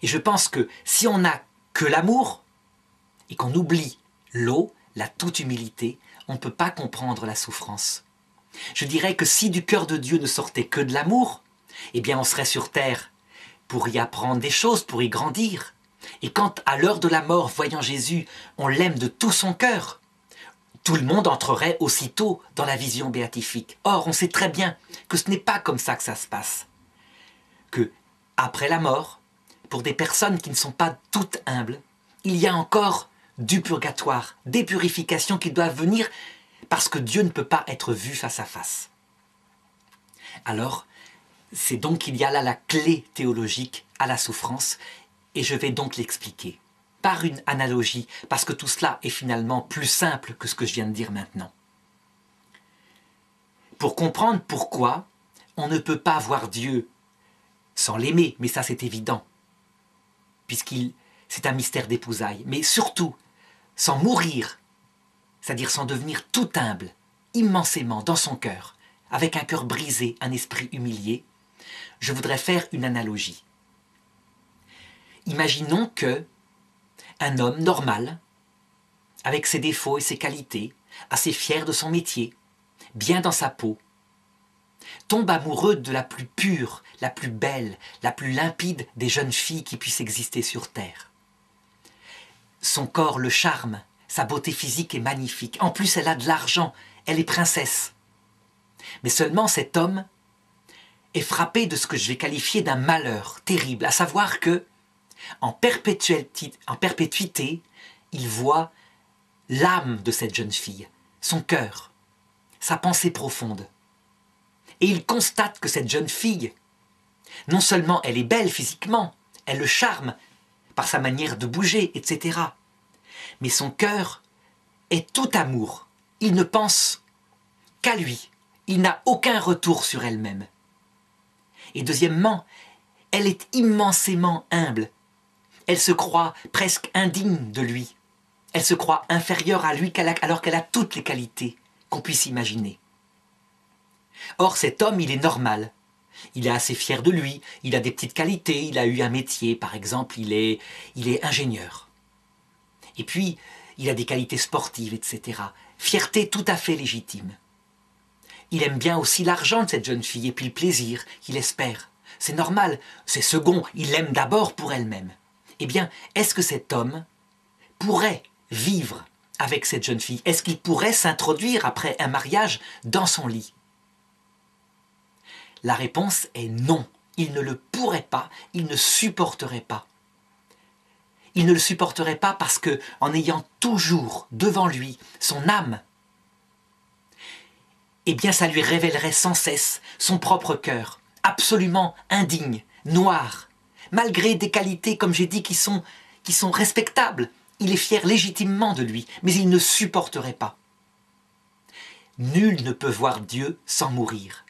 Et je pense que si on n'a que l'amour et qu'on oublie l'eau, la toute humilité, on ne peut pas comprendre la souffrance. Je dirais que si du cœur de Dieu ne sortait que de l'amour, eh bien on serait sur terre pour y apprendre des choses, pour y grandir. Et quand, à l'heure de la mort, voyant Jésus, on l'aime de tout son cœur, tout le monde entrerait aussitôt dans la vision béatifique. Or, on sait très bien que ce n'est pas comme ça que ça se passe. Que, après la mort, pour des personnes qui ne sont pas toutes humbles, il y a encore du purgatoire, des purifications qui doivent venir parce que Dieu ne peut pas être vu face à face. Alors, c'est donc qu'il y a là la clé théologique à la souffrance, et je vais donc l'expliquer par une analogie, parce que tout cela est finalement plus simple que ce que je viens de dire maintenant. Pour comprendre pourquoi on ne peut pas voir Dieu sans l'aimer, mais ça c'est évident, c'est un mystère d'épousailles, mais surtout sans mourir, c'est-à-dire sans devenir tout humble, immensément dans son cœur, avec un cœur brisé, un esprit humilié, je voudrais faire une analogie. Imaginons que un homme normal, avec ses défauts et ses qualités, assez fier de son métier, bien dans sa peau, tombe amoureux de la plus pure, la plus belle, la plus limpide des jeunes filles qui puissent exister sur terre. Son corps le charme, sa beauté physique est magnifique. En plus, elle a de l'argent, elle est princesse. Mais seulement cet homme est frappé de ce que je vais qualifier d'un malheur terrible, à savoir que, en perpétuité, il voit l'âme de cette jeune fille, son cœur, sa pensée profonde. Et il constate que cette jeune fille, non seulement elle est belle physiquement, elle le charme par sa manière de bouger, etc. Mais son cœur est tout amour. Il ne pense qu'à lui. Il n'a aucun retour sur elle-même. Et deuxièmement, elle est immensément humble. Elle se croit presque indigne de lui. Elle se croit inférieure à lui alors qu'elle a toutes les qualités qu'on puisse imaginer. Or, cet homme, il est normal. Il est assez fier de lui, il a des petites qualités, il a eu un métier, par exemple, il est ingénieur. Et puis, il a des qualités sportives, etc. Fierté tout à fait légitime. Il aime bien aussi l'argent de cette jeune fille et puis le plaisir qu'il espère. C'est normal, c'est second, il l'aime d'abord pour elle-même. Eh bien, est-ce que cet homme pourrait vivre avec cette jeune fille? Est-ce qu'il pourrait s'introduire après un mariage dans son lit? La réponse est non. Il ne le pourrait pas, il ne supporterait pas. Il ne le supporterait pas parce que, en ayant toujours devant lui son âme, eh bien ça lui révélerait sans cesse son propre cœur, absolument indigne, noir, malgré des qualités, comme j'ai dit, qui sont respectables. Il est fier légitimement de lui, mais il ne supporterait pas. Nul ne peut voir Dieu sans mourir.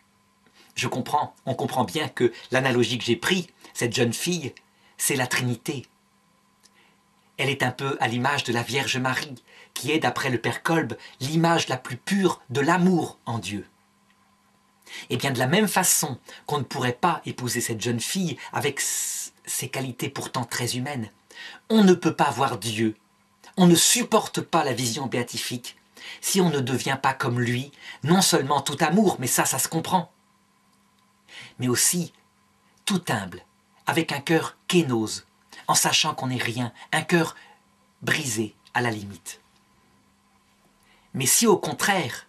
On comprend bien que l'analogie que j'ai prise, cette jeune fille, c'est la Trinité. Elle est un peu à l'image de la Vierge Marie, qui est, d'après le Père Kolb, l'image la plus pure de l'amour en Dieu. Et bien de la même façon qu'on ne pourrait pas épouser cette jeune fille avec ses qualités pourtant très humaines, on ne peut pas voir Dieu, on ne supporte pas la vision béatifique si on ne devient pas comme lui, non seulement tout amour, mais ça se comprend, mais aussi tout humble, avec un cœur kénose, en sachant qu'on n'est rien, un cœur brisé à la limite. Mais si au contraire,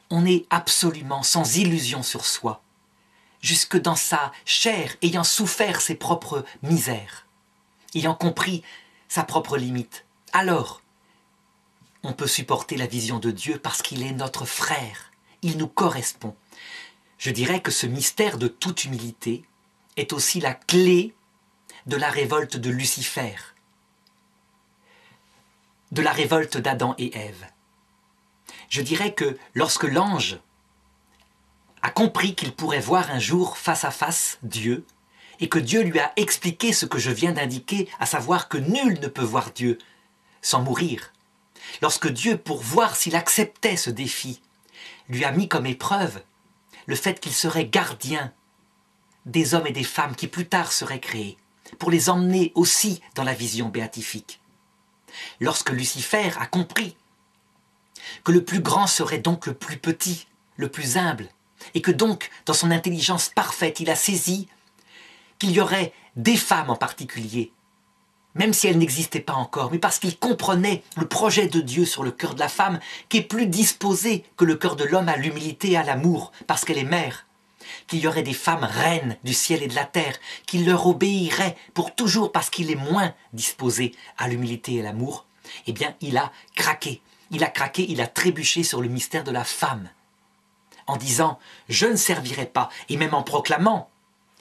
on est absolument sans illusion sur soi, jusque dans sa chair, ayant souffert ses propres misères, ayant compris sa propre limite, alors on peut supporter la vision de Dieu parce qu'il est notre frère, il nous correspond. Je dirais que ce mystère de toute humilité est aussi la clé de la révolte de Lucifer, de la révolte d'Adam et Ève. Je dirais que lorsque l'ange a compris qu'il pourrait voir un jour face à face Dieu, et que Dieu lui a expliqué ce que je viens d'indiquer, à savoir que nul ne peut voir Dieu sans mourir, lorsque Dieu, pour voir s'il acceptait ce défi, lui a mis comme épreuve le fait qu'il serait gardien des hommes et des femmes qui plus tard seraient créés, pour les emmener aussi dans la vision béatifique. Lorsque Lucifer a compris que le plus grand serait donc le plus petit, le plus humble, et que donc, dans son intelligence parfaite, il a saisi qu'il y aurait des femmes en particulier même si elle n'existait pas encore, mais parce qu'il comprenait le projet de Dieu sur le cœur de la femme, qui est plus disposé que le cœur de l'homme à l'humilité et à l'amour, parce qu'elle est mère, qu'il y aurait des femmes reines du ciel et de la terre, qu'il leur obéirait pour toujours parce qu'il est moins disposé à l'humilité et à l'amour, eh bien il a craqué, il a trébuché sur le mystère de la femme, en disant « je ne servirai pas », et même en proclamant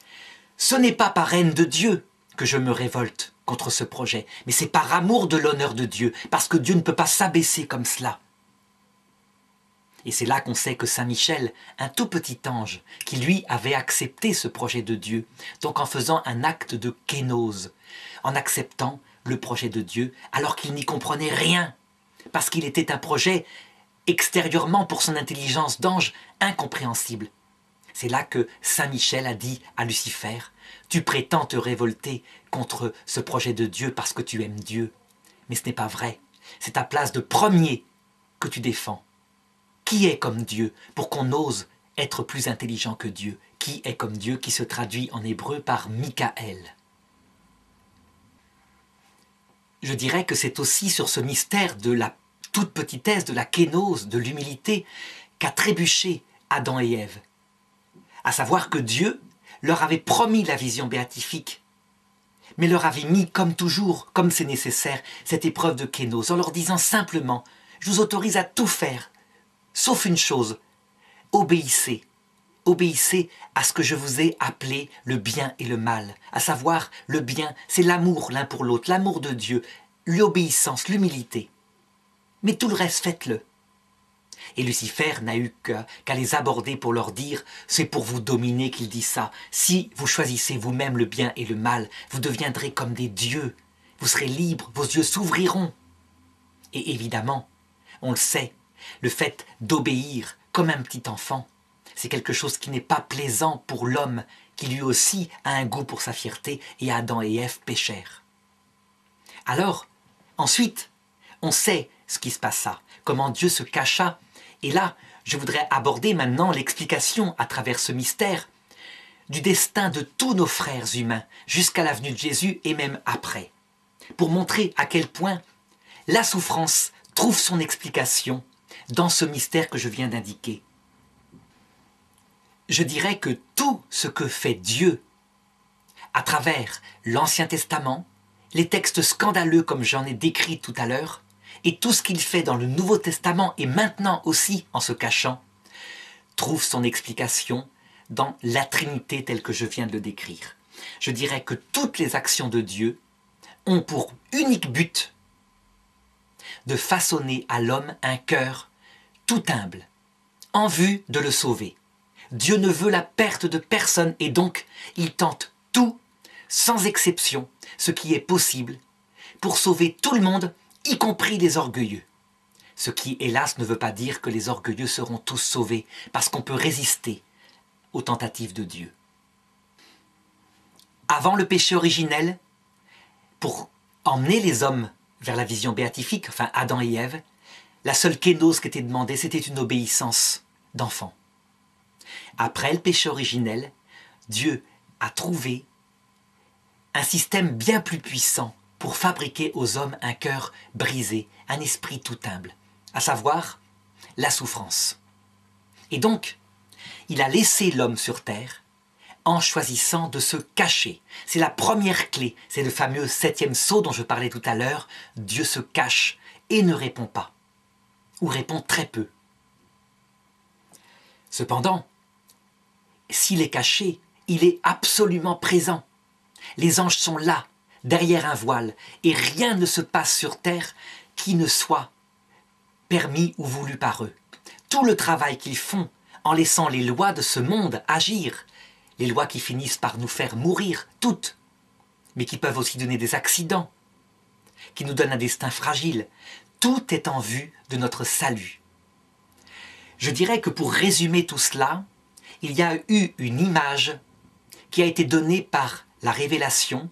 « ce n'est pas par haine de Dieu que je me révolte contre ce projet, mais c'est par amour de l'honneur de Dieu, parce que Dieu ne peut pas s'abaisser comme cela. » Et c'est là qu'on sait que Saint Michel, un tout petit ange, qui lui avait accepté ce projet de Dieu, donc en faisant un acte de kénose, en acceptant le projet de Dieu, alors qu'il n'y comprenait rien, parce qu'il était un projet extérieurement pour son intelligence d'ange incompréhensible. C'est là que Saint Michel a dit à Lucifer « Tu prétends te révolter contre ce projet de Dieu parce que tu aimes Dieu, mais ce n'est pas vrai, c'est ta place de premier que tu défends. Qui est comme Dieu pour qu'on ose être plus intelligent que Dieu? Qui est comme Dieu qui se traduit en hébreu par Michael? » Je dirais que c'est aussi sur ce mystère de la toute petitesse, de la kénose, de l'humilité, qu'a trébuché Adam et Ève. À savoir que Dieu leur avait promis la vision béatifique, mais leur avait mis, comme toujours, comme c'est nécessaire, cette épreuve de kénose, en leur disant simplement « Je vous autorise à tout faire, sauf une chose, obéissez. Obéissez à ce que je vous ai appelé le bien et le mal. À savoir, le bien, c'est l'amour l'un pour l'autre, l'amour de Dieu, l'obéissance, l'humilité. Mais tout le reste, faites-le. » Et Lucifer n'a eu qu'à les aborder pour leur dire « C'est pour vous dominer qu'il dit ça. Si vous choisissez vous-même le bien et le mal, vous deviendrez comme des dieux. Vous serez libres, vos yeux s'ouvriront. » Et évidemment, on le sait, le fait d'obéir comme un petit enfant, c'est quelque chose qui n'est pas plaisant pour l'homme, qui lui aussi a un goût pour sa fierté, et Adam et Ève péchèrent. Alors, ensuite, on sait ce qui se passa, comment Dieu se cacha, et là, je voudrais aborder maintenant l'explication à travers ce mystère du destin de tous nos frères humains, jusqu'à la venue de Jésus et même après, pour montrer à quel point la souffrance trouve son explication dans ce mystère que je viens d'indiquer. Je dirais que tout ce que fait Dieu à travers l'Ancien Testament, les textes scandaleux comme j'en ai décrit tout à l'heure, et tout ce qu'il fait dans le Nouveau Testament et maintenant aussi en se cachant, trouve son explication dans la Trinité telle que je viens de le décrire. Je dirais que toutes les actions de Dieu ont pour unique but de façonner à l'homme un cœur tout humble, en vue de le sauver. Dieu ne veut la perte de personne et donc il tente tout, sans exception, ce qui est possible, pour sauver tout le monde, y compris les orgueilleux. Ce qui, hélas, ne veut pas dire que les orgueilleux seront tous sauvés, parce qu'on peut résister aux tentatives de Dieu. Avant le péché originel, pour emmener les hommes vers la vision béatifique, enfin Adam et Ève, la seule kénose qui était demandée, c'était une obéissance d'enfant. Après le péché originel, Dieu a trouvé un système bien plus puissant pour fabriquer aux hommes un cœur brisé, un esprit tout humble, à savoir la souffrance. Et donc, il a laissé l'homme sur terre en choisissant de se cacher. C'est la première clé, c'est le fameux 7e sceau dont je parlais tout à l'heure. Dieu se cache et ne répond pas, ou répond très peu. Cependant, s'il est caché, il est absolument présent. Les anges sont là, derrière un voile, et rien ne se passe sur terre qui ne soit permis ou voulu par eux. Tout le travail qu'ils font en laissant les lois de ce monde agir, les lois qui finissent par nous faire mourir toutes, mais qui peuvent aussi donner des accidents, qui nous donnent un destin fragile, tout est en vue de notre salut. Je dirais que pour résumer tout cela, il y a eu une image qui a été donnée par la révélation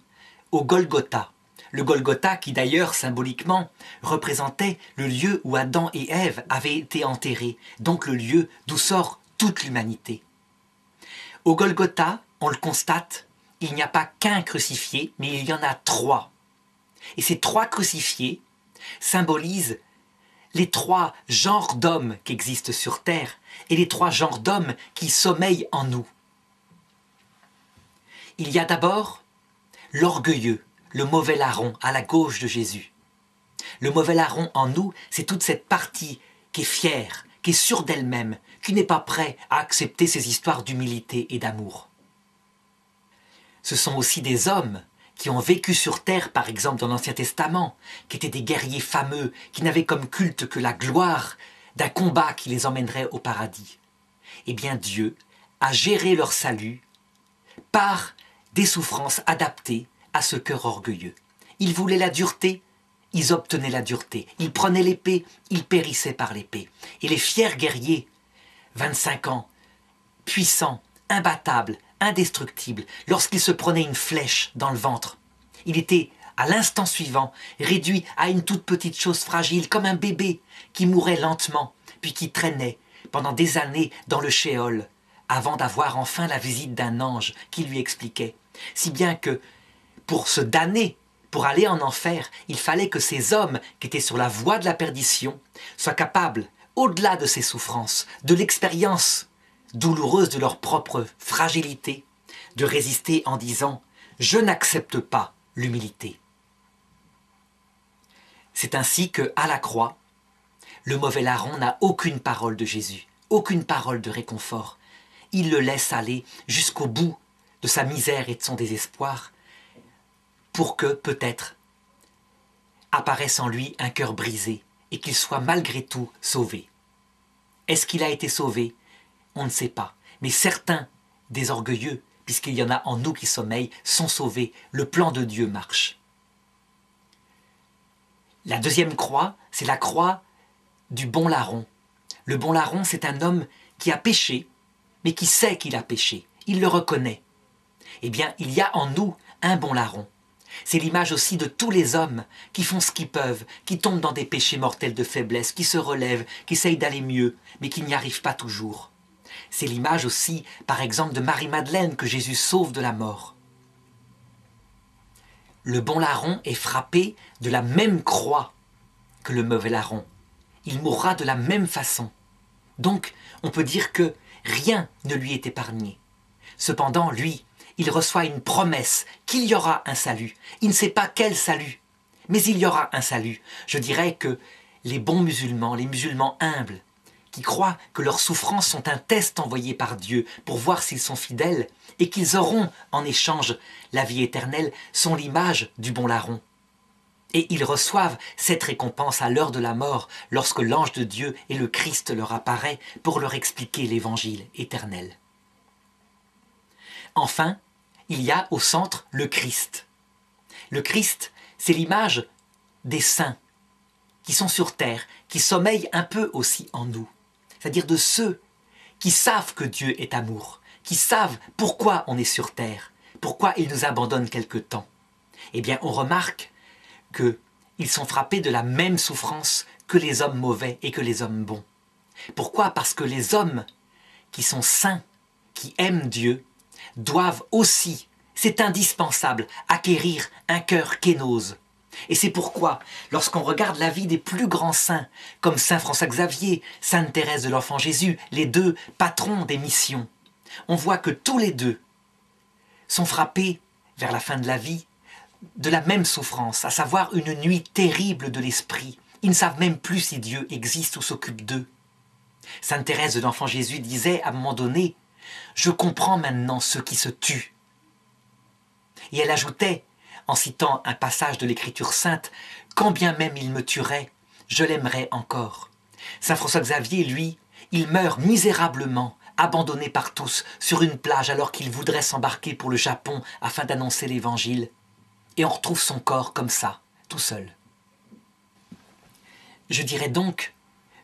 au Golgotha. Le Golgotha qui d'ailleurs symboliquement représentait le lieu où Adam et Ève avaient été enterrés, donc le lieu d'où sort toute l'humanité. Au Golgotha, on le constate, il n'y a pas qu'un crucifié, mais il y en a 3. Et ces 3 crucifiés symbolisent les 3 genres d'hommes qui existent sur terre et les 3 genres d'hommes qui sommeillent en nous. Il y a d'abord l'orgueilleux, le mauvais larron à la gauche de Jésus. Le mauvais larron en nous, c'est toute cette partie qui est fière, qui est sûre d'elle-même, qui n'est pas prête à accepter ces histoires d'humilité et d'amour. Ce sont aussi des hommes qui ont vécu sur terre, par exemple dans l'Ancien Testament, qui étaient des guerriers fameux, qui n'avaient comme culte que la gloire d'un combat qui les emmènerait au paradis. Eh bien Dieu a géré leur salut par des souffrances adaptées à ce cœur orgueilleux. Ils voulaient la dureté, ils obtenaient la dureté. Ils prenaient l'épée, ils périssaient par l'épée. Et les fiers guerriers, 25 ans, puissants, imbattables, indestructibles, lorsqu'ils se prenaient une flèche dans le ventre, il était, à l'instant suivant, réduit à une toute petite chose fragile, comme un bébé qui mourait lentement, puis qui traînait pendant des années dans le shéol, avant d'avoir enfin la visite d'un ange qui lui expliquait. Si bien que, pour se damner, pour aller en enfer, il fallait que ces hommes qui étaient sur la voie de la perdition soient capables, au-delà de ces souffrances, de l'expérience douloureuse de leur propre fragilité, de résister en disant « Je n'accepte pas l'humilité ». C'est ainsi que, à la croix, le mauvais larron n'a aucune parole de Jésus, aucune parole de réconfort. Il le laisse aller jusqu'au bout de sa misère et de son désespoir, pour que, peut-être, apparaisse en lui un cœur brisé et qu'il soit malgré tout sauvé. Est-ce qu'il a été sauvé? On ne sait pas. Mais certains des orgueilleux, puisqu'il y en a en nous qui sommeillent, sont sauvés. Le plan de Dieu marche. La deuxième croix, c'est la croix du bon larron. Le bon larron, c'est un homme qui a péché, mais qui sait qu'il a péché. Il le reconnaît. Eh bien, il y a en nous un bon larron. C'est l'image aussi de tous les hommes qui font ce qu'ils peuvent, qui tombent dans des péchés mortels de faiblesse, qui se relèvent, qui essayent d'aller mieux, mais qui n'y arrivent pas toujours. C'est l'image aussi, par exemple, de Marie-Madeleine que Jésus sauve de la mort. Le bon larron est frappé de la même croix que le mauvais larron. Il mourra de la même façon. Donc, on peut dire que rien ne lui est épargné. Cependant, lui, il reçoit une promesse qu'il y aura un salut. Il ne sait pas quel salut, mais il y aura un salut. Je dirais que les bons musulmans, les musulmans humbles, qui croient que leurs souffrances sont un test envoyé par Dieu pour voir s'ils sont fidèles et qu'ils auront en échange la vie éternelle, sont l'image du bon larron. Et ils reçoivent cette récompense à l'heure de la mort lorsque l'ange de Dieu et le Christ leur apparaît pour leur expliquer l'évangile éternel. Enfin, il y a au centre le Christ. Le Christ, c'est l'image des saints qui sont sur terre, qui sommeillent un peu aussi en nous. C'est-à-dire de ceux qui savent que Dieu est amour, qui savent pourquoi on est sur terre, pourquoi il nous abandonne quelque temps. Eh bien, on remarque qu'ils sont frappés de la même souffrance que les hommes mauvais et que les hommes bons. Pourquoi? Parce que les hommes qui sont saints, qui aiment Dieu, doivent aussi, c'est indispensable, acquérir un cœur kénose. Et c'est pourquoi, lorsqu'on regarde la vie des plus grands saints, comme saint François Xavier, sainte Thérèse de l'Enfant Jésus, les deux patrons des missions, on voit que tous les deux sont frappés, vers la fin de la vie, de la même souffrance, à savoir une nuit terrible de l'esprit. Ils ne savent même plus si Dieu existe ou s'occupe d'eux. Sainte Thérèse de l'Enfant Jésus disait à un moment donné, « Je comprends maintenant ceux qui se tuent. » Et elle ajoutait, en citant un passage de l'Écriture sainte, « Quand bien même il me tuerait, je l'aimerais encore. » Saint François Xavier, lui, il meurt misérablement, abandonné par tous, sur une plage alors qu'il voudrait s'embarquer pour le Japon afin d'annoncer l'Évangile. Et on retrouve son corps comme ça, tout seul. Je dirais donc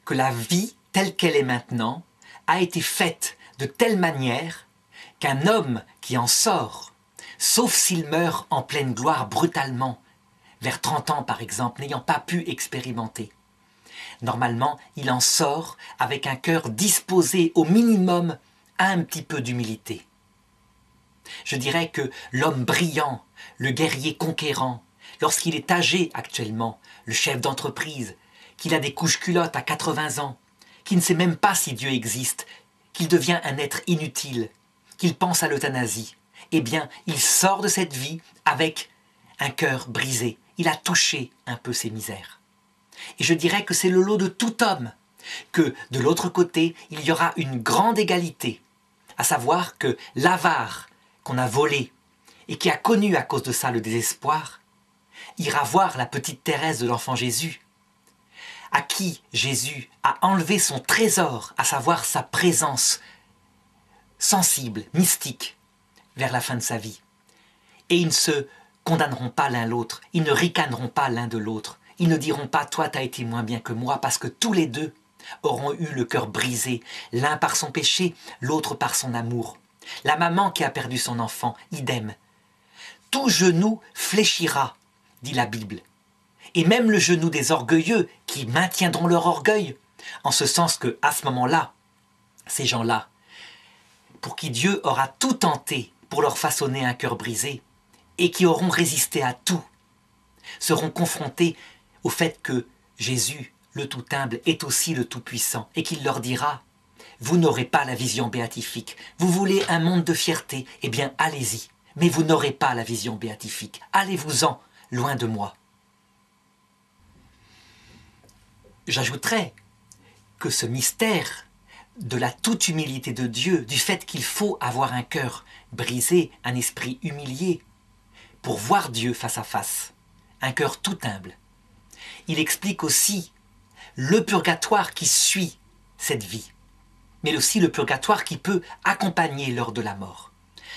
que la vie telle qu'elle est maintenant a été faite de telle manière qu'un homme qui en sort, sauf s'il meurt en pleine gloire brutalement, vers 30 ans par exemple, n'ayant pas pu expérimenter, normalement il en sort avec un cœur disposé au minimum à un petit peu d'humilité. Je dirais que l'homme brillant, le guerrier conquérant, lorsqu'il est âgé actuellement, le chef d'entreprise, qu'il a des couches-culottes à 80 ans, qu'il ne sait même pas si Dieu existe, qu'il devient un être inutile, qu'il pense à l'euthanasie, eh bien, il sort de cette vie avec un cœur brisé. Il a touché un peu ses misères. Et je dirais que c'est le lot de tout homme, que de l'autre côté, il y aura une grande égalité, à savoir que l'avare qu'on a volé et qui a connu à cause de ça le désespoir, ira voir la petite Thérèse de l'Enfant Jésus, à qui Jésus a enlevé son trésor, à savoir sa présence sensible, mystique, vers la fin de sa vie. Et ils ne se condamneront pas l'un l'autre, ils ne ricaneront pas l'un de l'autre, ils ne diront pas « toi t'as été moins bien que moi » parce que tous les deux auront eu le cœur brisé, l'un par son péché, l'autre par son amour. La maman qui a perdu son enfant, idem. Tout genou fléchira, dit la Bible. Et même le genou des orgueilleux qui maintiendront leur orgueil, en ce sens que, à ce moment-là, ces gens-là, pour qui Dieu aura tout tenté pour leur façonner un cœur brisé, et qui auront résisté à tout, seront confrontés au fait que Jésus, le tout humble, est aussi le tout puissant, et qu'il leur dira « Vous n'aurez pas la vision béatifique. Vous voulez un monde de fierté? Eh bien, allez-y. Mais vous n'aurez pas la vision béatifique. Allez-vous-en, loin de moi. » J'ajouterais que ce mystère de la toute humilité de Dieu, du fait qu'il faut avoir un cœur brisé, un esprit humilié, pour voir Dieu face à face, un cœur tout humble, il explique aussi le purgatoire qui suit cette vie, mais aussi le purgatoire qui peut accompagner lors de la mort.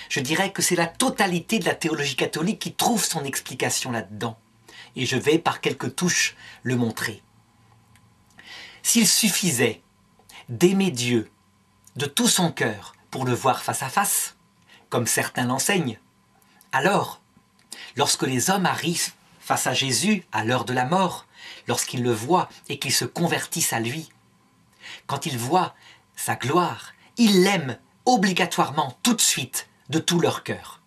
Je dirais que c'est la totalité de la théologie catholique qui trouve son explication là-dedans, et je vais par quelques touches le montrer. S'il suffisait d'aimer Dieu de tout son cœur pour le voir face à face, comme certains l'enseignent, alors, lorsque les hommes arrivent face à Jésus à l'heure de la mort, lorsqu'ils le voient et qu'ils se convertissent à lui, quand ils voient sa gloire, ils l'aiment obligatoirement tout de suite de tout leur cœur.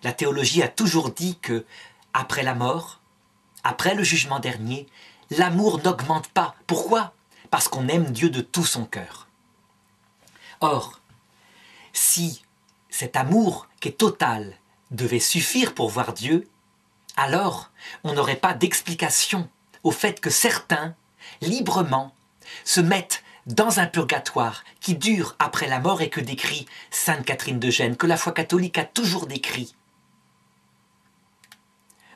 La théologie a toujours dit que, après la mort, après le jugement dernier, l'amour n'augmente pas. Pourquoi? Parce qu'on aime Dieu de tout son cœur. Or, si cet amour qui est total devait suffire pour voir Dieu, alors on n'aurait pas d'explication au fait que certains, librement, se mettent dans un purgatoire qui dure après la mort et que décrit Sainte Catherine de Gênes, que la foi catholique a toujours décrit.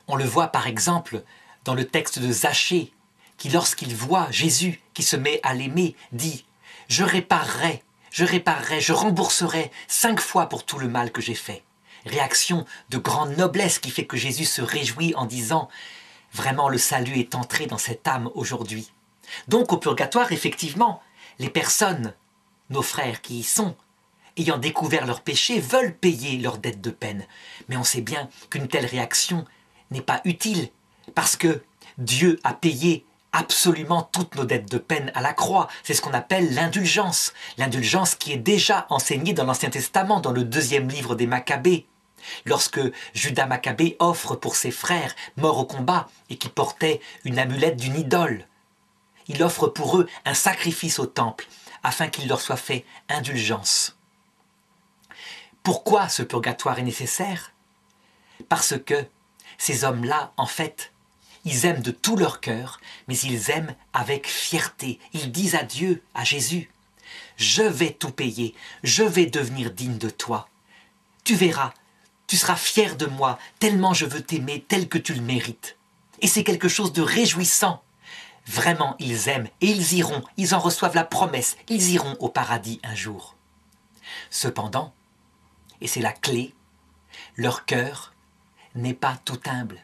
On le voit par exemple dans le texte de Zachée, qui lorsqu'il voit Jésus qui se met à l'aimer, dit « Je réparerai, je rembourserai 5 fois pour tout le mal que j'ai fait. » Réaction de grande noblesse qui fait que Jésus se réjouit en disant « Vraiment le salut est entré dans cette âme aujourd'hui. » Donc au purgatoire, effectivement, les personnes, nos frères qui y sont, ayant découvert leurs péchés, veulent payer leur dette de peine. Mais on sait bien qu'une telle réaction n'est pas utile, parce que Dieu a payé absolument toutes nos dettes de peine à la croix. C'est ce qu'on appelle l'indulgence. L'indulgence qui est déjà enseignée dans l'Ancien Testament, dans le 2e livre des Maccabées. Lorsque Judas Maccabée offre pour ses frères morts au combat et qui portaient une amulette d'une idole. Il offre pour eux un sacrifice au temple afin qu'il leur soit fait indulgence. Pourquoi ce purgatoire est nécessaire? Parce que ces hommes-là, en fait, ils aiment de tout leur cœur, mais ils aiment avec fierté. Ils disent à Dieu, à Jésus, « Je vais tout payer, je vais devenir digne de toi. Tu verras, tu seras fier de moi, tellement je veux t'aimer tel que tu le mérites. » Et c'est quelque chose de réjouissant. Vraiment, ils aiment et ils iront, ils en reçoivent la promesse, ils iront au paradis un jour. Cependant, et c'est la clé, leur cœur n'est pas tout humble.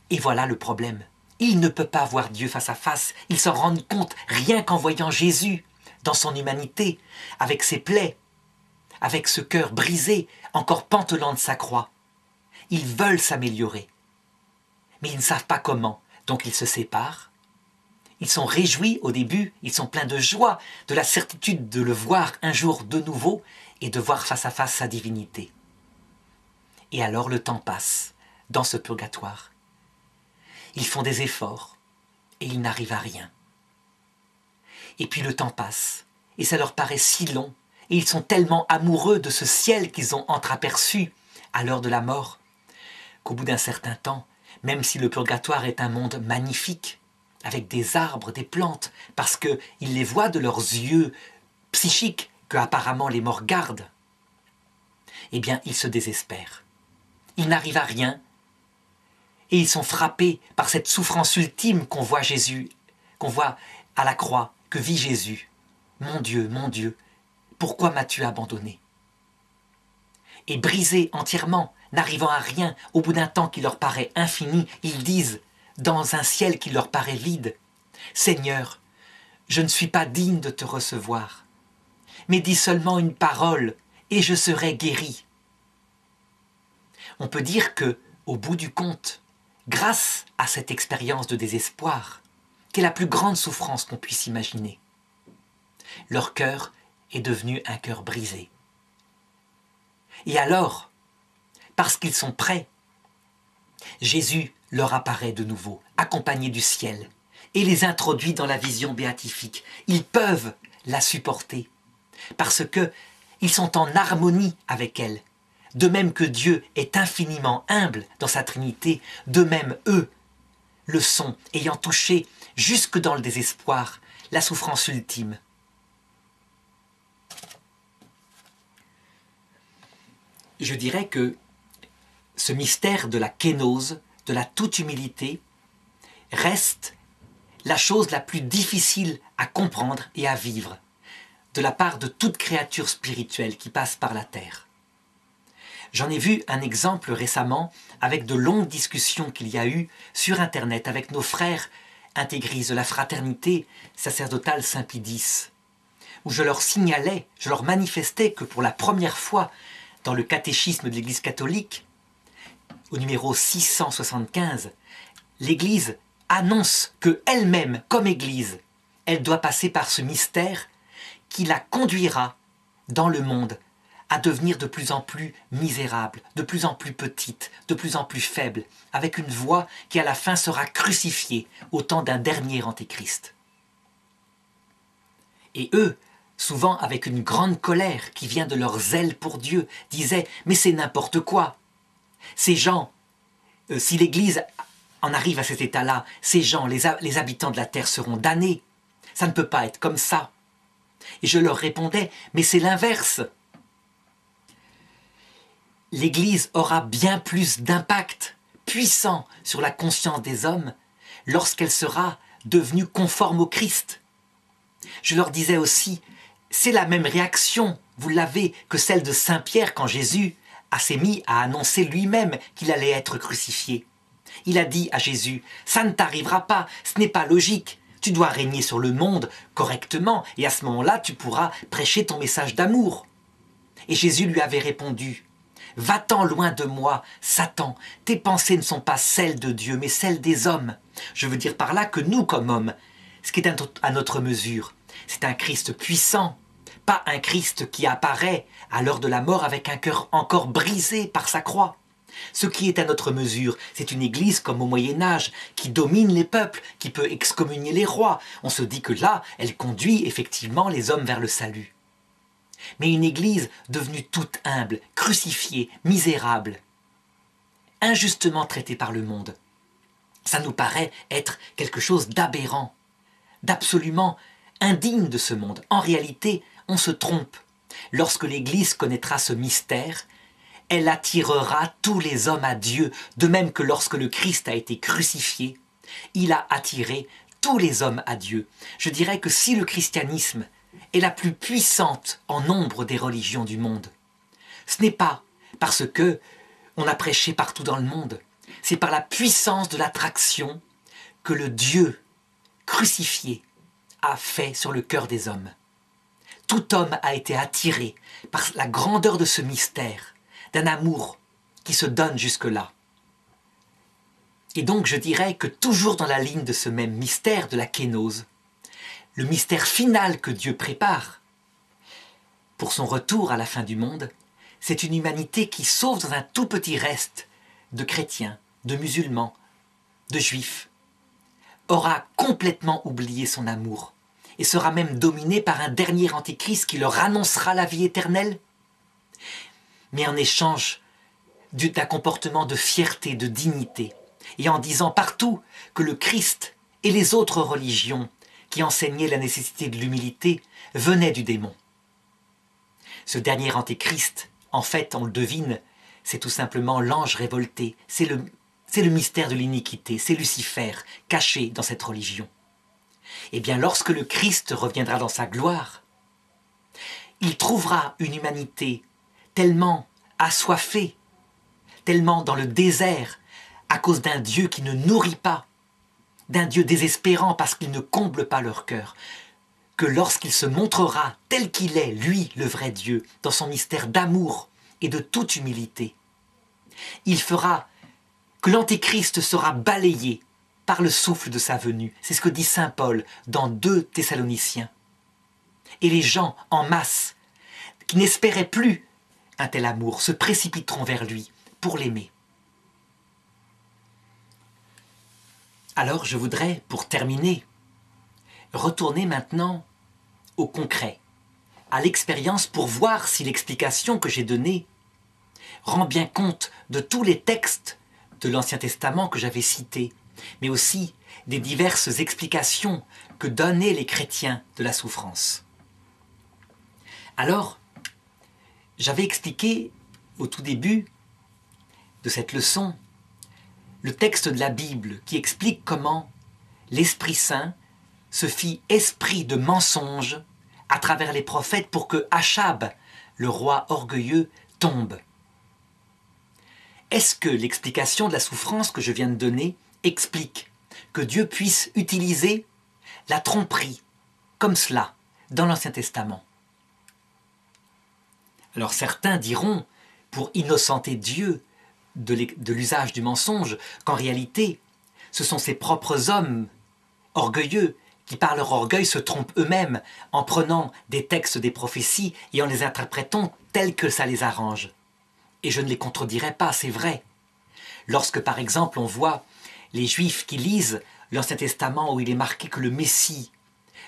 Et voilà le problème. Ils ne peuvent pas voir Dieu face à face. Ils s'en rendent compte rien qu'en voyant Jésus dans son humanité, avec ses plaies, avec ce cœur brisé, encore pantelant de sa croix. Ils veulent s'améliorer, mais ils ne savent pas comment. Donc ils se séparent. Ils sont réjouis au début, ils sont pleins de joie, de la certitude de le voir un jour de nouveau et de voir face à face sa divinité. Et alors le temps passe dans ce purgatoire. Ils font des efforts et ils n'arrivent à rien. Et puis le temps passe et ça leur paraît si long et ils sont tellement amoureux de ce ciel qu'ils ont entreaperçu à l'heure de la mort qu'au bout d'un certain temps, même si le purgatoire est un monde magnifique, avec des arbres, des plantes, parce qu'ils les voient de leurs yeux psychiques que apparemment les morts gardent, eh bien ils se désespèrent. Ils n'arrivent à rien et ils sont frappés par cette souffrance ultime qu'on voit Jésus, qu'on voit à la croix, que vit Jésus. Mon Dieu, pourquoi m'as-tu abandonné? Et brisés entièrement, n'arrivant à rien, au bout d'un temps qui leur paraît infini, ils disent, dans un ciel qui leur paraît vide, « Seigneur, je ne suis pas digne de te recevoir, mais dis seulement une parole et je serai guéri. » On peut dire que, au bout du compte, grâce à cette expérience de désespoir, qui est la plus grande souffrance qu'on puisse imaginer, leur cœur est devenu un cœur brisé. Et alors, parce qu'ils sont prêts, Jésus leur apparaît de nouveau, accompagné du ciel, et les introduit dans la vision béatifique. Ils peuvent la supporter, parce qu'ils sont en harmonie avec elle. De même que Dieu est infiniment humble dans sa Trinité, de même eux le sont, ayant touché jusque dans le désespoir la souffrance ultime. Je dirais que ce mystère de la kénose, de la toute humilité, reste la chose la plus difficile à comprendre et à vivre de la part de toute créature spirituelle qui passe par la terre. J'en ai vu un exemple récemment avec de longues discussions qu'il y a eu sur Internet avec nos frères intégristes de la fraternité sacerdotale Saint-Pie X, où je leur signalais, je leur manifestais que pour la première fois dans le catéchisme de l'Église catholique, au numéro 675, l'Église annonce qu'elle-même, comme Église, elle doit passer par ce mystère qui la conduira dans le monde à devenir de plus en plus misérable, de plus en plus petite, de plus en plus faible, avec une voix qui à la fin sera crucifiée au temps d'un dernier antéchrist. Et eux, souvent avec une grande colère qui vient de leur zèle pour Dieu, disaient « mais c'est n'importe quoi ! Ces gens, si l'Église en arrive à cet état-là, ces gens, les habitants de la terre seront damnés. Ça ne peut pas être comme ça. » Et je leur répondais « mais c'est l'inverse. L'Église aura bien plus d'impact puissant sur la conscience des hommes lorsqu'elle sera devenue conforme au Christ. » Je leur disais aussi, c'est la même réaction, vous l'avez, que celle de Saint Pierre quand Jésus s'est mis à annoncer lui-même qu'il allait être crucifié. Il a dit à Jésus, ça ne t'arrivera pas, ce n'est pas logique, tu dois régner sur le monde correctement et à ce moment-là tu pourras prêcher ton message d'amour. Et Jésus lui avait répondu, va-t'en loin de moi, Satan, tes pensées ne sont pas celles de Dieu mais celles des hommes. Je veux dire par là que nous comme hommes, ce qui est à notre mesure, c'est un Christ puissant, pas un Christ qui apparaît à l'heure de la mort avec un cœur encore brisé par sa croix. Ce qui est à notre mesure, c'est une église comme au Moyen-Âge, qui domine les peuples, qui peut excommunier les rois. On se dit que là, elle conduit effectivement les hommes vers le salut. Mais une église devenue toute humble, crucifiée, misérable, injustement traitée par le monde, ça nous paraît être quelque chose d'aberrant, d'absolument indigne de ce monde. En réalité, on se trompe. Lorsque l'Église connaîtra ce mystère, elle attirera tous les hommes à Dieu, de même que lorsque le Christ a été crucifié, il a attiré tous les hommes à Dieu. Je dirais que si le christianisme est la plus puissante en nombre des religions du monde, ce n'est pas parce que on a prêché partout dans le monde, c'est par la puissance de l'attraction que le Dieu crucifié a fait sur le cœur des hommes. Tout homme a été attiré par la grandeur de ce mystère, d'un amour qui se donne jusque-là. Et donc je dirais que toujours dans la ligne de ce même mystère de la kénose, le mystère final que Dieu prépare pour son retour à la fin du monde, c'est une humanité qui, sauf dans un tout petit reste de chrétiens, de musulmans, de juifs, aura complètement oublié son amour et sera même dominée par un dernier antéchrist qui leur annoncera la vie éternelle, mais en échange d'un comportement de fierté, de dignité, et en disant partout que le Christ et les autres religions qui enseignaient la nécessité de l'humilité venaient du démon. Ce dernier antéchrist, en fait, on le devine, c'est tout simplement l'ange révolté, c'est le mystère de l'iniquité, c'est Lucifer, caché dans cette religion. Eh bien, lorsque le Christ reviendra dans sa gloire, il trouvera une humanité tellement assoiffée, tellement dans le désert, à cause d'un Dieu qui ne nourrit pas, d'un Dieu désespérant parce qu'il ne comble pas leur cœur, que lorsqu'il se montrera tel qu'il est, lui, le vrai Dieu, dans son mystère d'amour et de toute humilité, il fera que l'Antéchrist sera balayé par le souffle de sa venue. C'est ce que dit saint Paul dans 2 Thessaloniciens. Et les gens, en masse, qui n'espéraient plus un tel amour, se précipiteront vers lui pour l'aimer. Alors je voudrais, pour terminer, retourner maintenant au concret, à l'expérience pour voir si l'explication que j'ai donnée rend bien compte de tous les textes de l'Ancien Testament que j'avais cités, mais aussi des diverses explications que donnaient les chrétiens de la souffrance. Alors, j'avais expliqué au tout début de cette leçon le texte de la Bible qui explique comment l'Esprit Saint se fit esprit de mensonge à travers les prophètes pour que Achab, le roi orgueilleux, tombe. Est-ce que l'explication de la souffrance que je viens de donner explique que Dieu puisse utiliser la tromperie comme cela dans l'Ancien Testament? Alors certains diront, pour innocenter Dieu de l'usage du mensonge, qu'en réalité, ce sont ses propres hommes orgueilleux qui par leur orgueil se trompent eux-mêmes en prenant des textes des prophéties et en les interprétant tels que ça les arrange. Et je ne les contredirai pas, c'est vrai. Lorsque par exemple on voit les Juifs qui lisent l'Ancien Testament où il est marqué que le Messie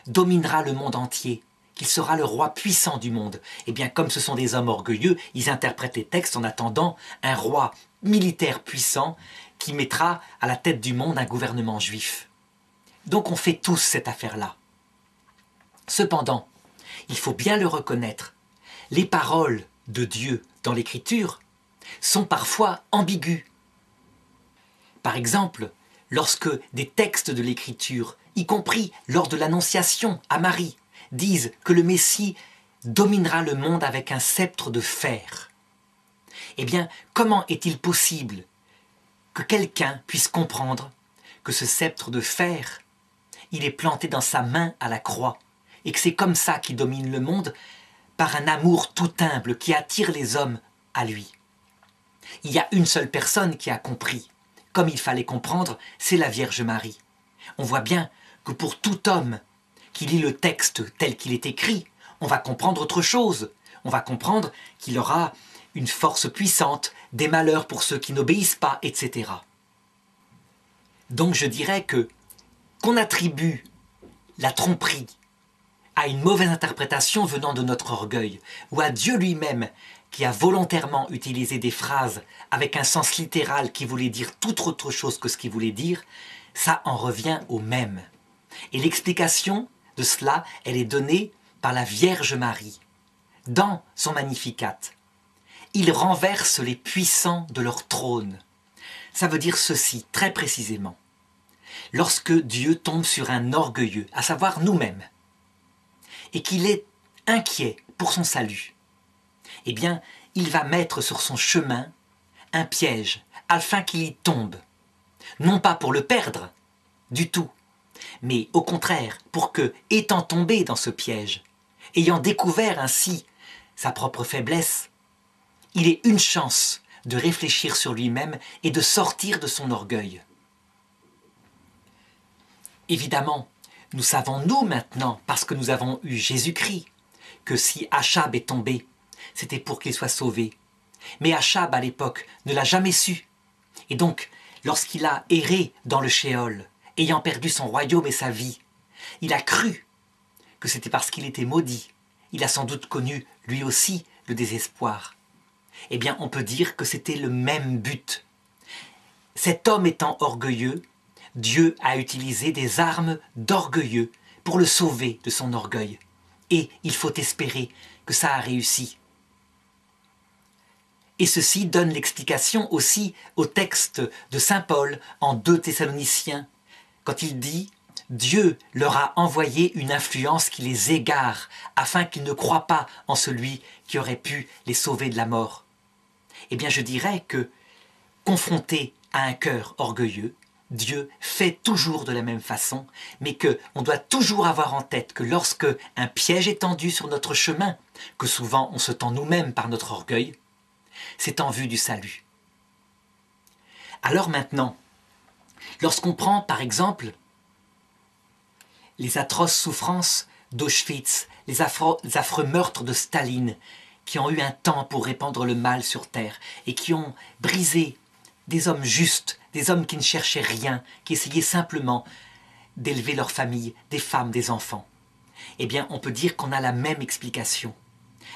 dominera le monde entier, qu'il sera le roi puissant du monde, eh bien comme ce sont des hommes orgueilleux, ils interprètent les textes en attendant un roi militaire puissant qui mettra à la tête du monde un gouvernement juif. Donc on fait tous cette affaire-là. Cependant, il faut bien le reconnaître, les paroles de Dieu dans l'Écriture sont parfois ambiguës. Par exemple, lorsque des textes de l'Écriture, y compris lors de l'Annonciation à Marie, disent que le Messie dominera le monde avec un sceptre de fer, eh bien, comment est-il possible que quelqu'un puisse comprendre que ce sceptre de fer, il est planté dans sa main à la croix, et que c'est comme ça qu'il domine le monde, par un amour tout humble qui attire les hommes à lui? Il y a une seule personne qui a compris, comme il fallait comprendre, c'est la Vierge Marie. On voit bien que pour tout homme qui lit le texte tel qu'il est écrit, on va comprendre autre chose. On va comprendre qu'il aura une force puissante, des malheurs pour ceux qui n'obéissent pas, etc. Donc je dirais que qu'on attribue la tromperie à une mauvaise interprétation venant de notre orgueil, ou à Dieu lui-même qui a volontairement utilisé des phrases avec un sens littéral qui voulait dire tout autre chose que ce qu'il voulait dire, ça en revient au même. Et l'explication de cela, elle est donnée par la Vierge Marie, dans son Magnificat. Il renverse les puissants de leur trône. Ça veut dire ceci, très précisément. Lorsque Dieu tombe sur un orgueilleux, à savoir nous-mêmes, et qu'il est inquiet pour son salut, eh bien, il va mettre sur son chemin un piège, afin qu'il y tombe. Non pas pour le perdre, du tout, mais au contraire, pour que, étant tombé dans ce piège, ayant découvert ainsi sa propre faiblesse, il ait une chance de réfléchir sur lui-même et de sortir de son orgueil. Évidemment, nous savons nous maintenant, parce que nous avons eu Jésus-Christ, que si Achab est tombé, c'était pour qu'il soit sauvé Mais Achab, à l'époque, ne l'a jamais su. Et donc, lorsqu'il a erré dans le Shéol, ayant perdu son royaume et sa vie, il a cru que c'était parce qu'il était maudit. Il a sans doute connu, lui aussi, le désespoir. Eh bien, on peut dire que c'était le même but. Cet homme étant orgueilleux, Dieu a utilisé des armes d'orgueilleux pour le sauver de son orgueil. Et il faut espérer que ça a réussi. Et ceci donne l'explication aussi au texte de saint Paul en 2 Thessaloniciens, quand il dit « Dieu leur a envoyé une influence qui les égare, afin qu'ils ne croient pas en celui qui aurait pu les sauver de la mort. » Eh bien, je dirais que, confronté à un cœur orgueilleux, Dieu fait toujours de la même façon, mais qu'on doit toujours avoir en tête que lorsque un piège est tendu sur notre chemin, que souvent on se tend nous-mêmes par notre orgueil, c'est en vue du salut. Alors maintenant, lorsqu'on prend par exemple les atroces souffrances d'Auschwitz, les affreux meurtres de Staline, qui ont eu un temps pour répandre le mal sur terre et qui ont brisé des hommes justes, des hommes qui ne cherchaient rien, qui essayaient simplement d'élever leur famille, des femmes, des enfants. Eh bien, on peut dire qu'on a la même explication.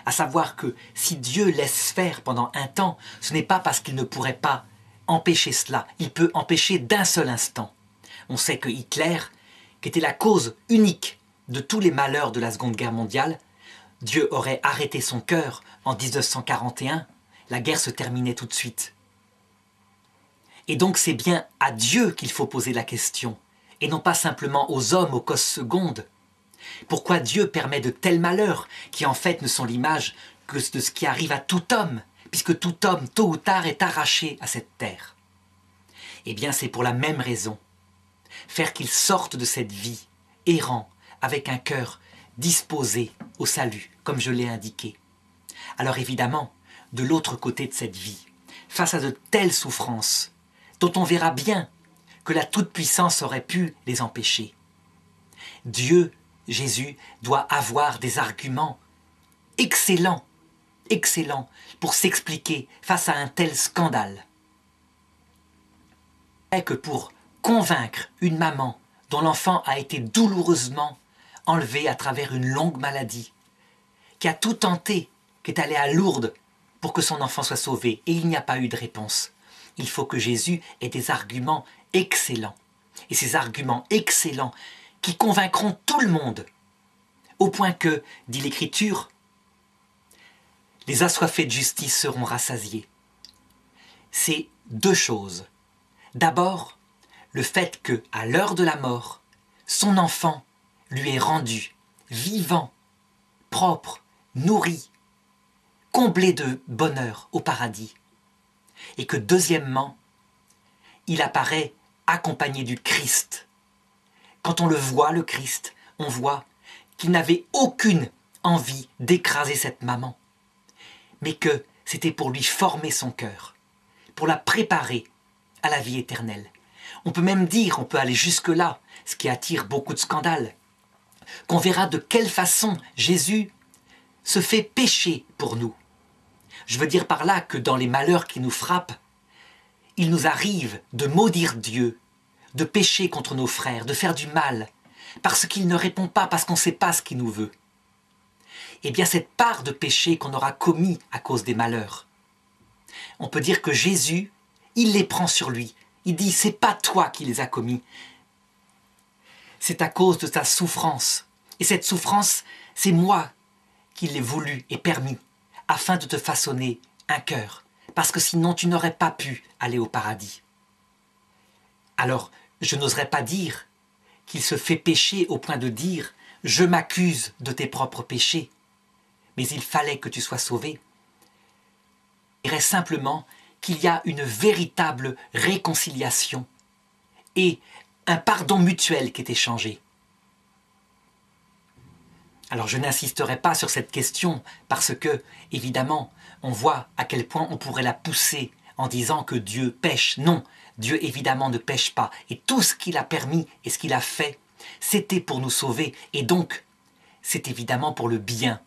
À savoir que si Dieu laisse faire pendant un temps, ce n'est pas parce qu'il ne pourrait pas empêcher cela. Il peut empêcher d'un seul instant. On sait que Hitler, qui était la cause unique de tous les malheurs de la Seconde Guerre mondiale, Dieu aurait arrêté son cœur en 1941, la guerre se terminait tout de suite. Et donc c'est bien à Dieu qu'il faut poser la question, et non pas simplement aux hommes, aux causes secondes. Pourquoi Dieu permet de tels malheurs, qui en fait ne sont l'image que de ce qui arrive à tout homme, puisque tout homme, tôt ou tard, est arraché à cette terre? Eh bien c'est pour la même raison. Faire qu'il sorte de cette vie, errant, avec un cœur disposé au salut, comme je l'ai indiqué. Alors évidemment, de l'autre côté de cette vie, face à de telles souffrances, dont on verra bien que la toute-puissance aurait pu les empêcher, Dieu, Jésus, doit avoir des arguments excellents, excellents, pour s'expliquer face à un tel scandale. Et que pour convaincre une maman dont l'enfant a été douloureusement enlevé à travers une longue maladie, qui a tout tenté, qui est allée à Lourdes pour que son enfant soit sauvé, et il n'y a pas eu de réponse. Il faut que Jésus ait des arguments excellents. Et ces arguments excellents qui convaincront tout le monde, au point que, dit l'Écriture, les assoiffés de justice seront rassasiés. C'est deux choses. D'abord, le fait que, à l'heure de la mort, son enfant lui est rendu vivant, propre, nourri, comblé de bonheur au paradis. Et que deuxièmement, il apparaît accompagné du Christ. Quand on le voit, le Christ, on voit qu'il n'avait aucune envie d'écraser cette maman, mais que c'était pour lui former son cœur, pour la préparer à la vie éternelle. On peut même dire, on peut aller jusque-là, ce qui attire beaucoup de scandales, qu'on verra de quelle façon Jésus se fait pécher pour nous. Je veux dire par là que dans les malheurs qui nous frappent, il nous arrive de maudire Dieu, de pécher contre nos frères, de faire du mal, parce qu'il ne répond pas, parce qu'on ne sait pas ce qu'il nous veut. Eh bien, cette part de péché qu'on aura commis à cause des malheurs, on peut dire que Jésus, il les prend sur lui. Il dit, c'est pas toi qui les as commis, c'est à cause de ta souffrance. Et cette souffrance, c'est moi qui l'ai voulu et permis, afin de te façonner un cœur, parce que sinon tu n'aurais pas pu aller au paradis. Alors, je n'oserais pas dire qu'il se fait pécher au point de dire « je m'accuse de tes propres péchés », mais il fallait que tu sois sauvé. Je dirais simplement qu'il y a une véritable réconciliation et un pardon mutuel qui est échangé. Alors je n'insisterai pas sur cette question parce que, évidemment, on voit à quel point on pourrait la pousser en disant que Dieu pêche. Non, Dieu évidemment ne pêche pas. Et tout ce qu'il a permis et ce qu'il a fait, c'était pour nous sauver. Et donc, c'est évidemment pour le bien.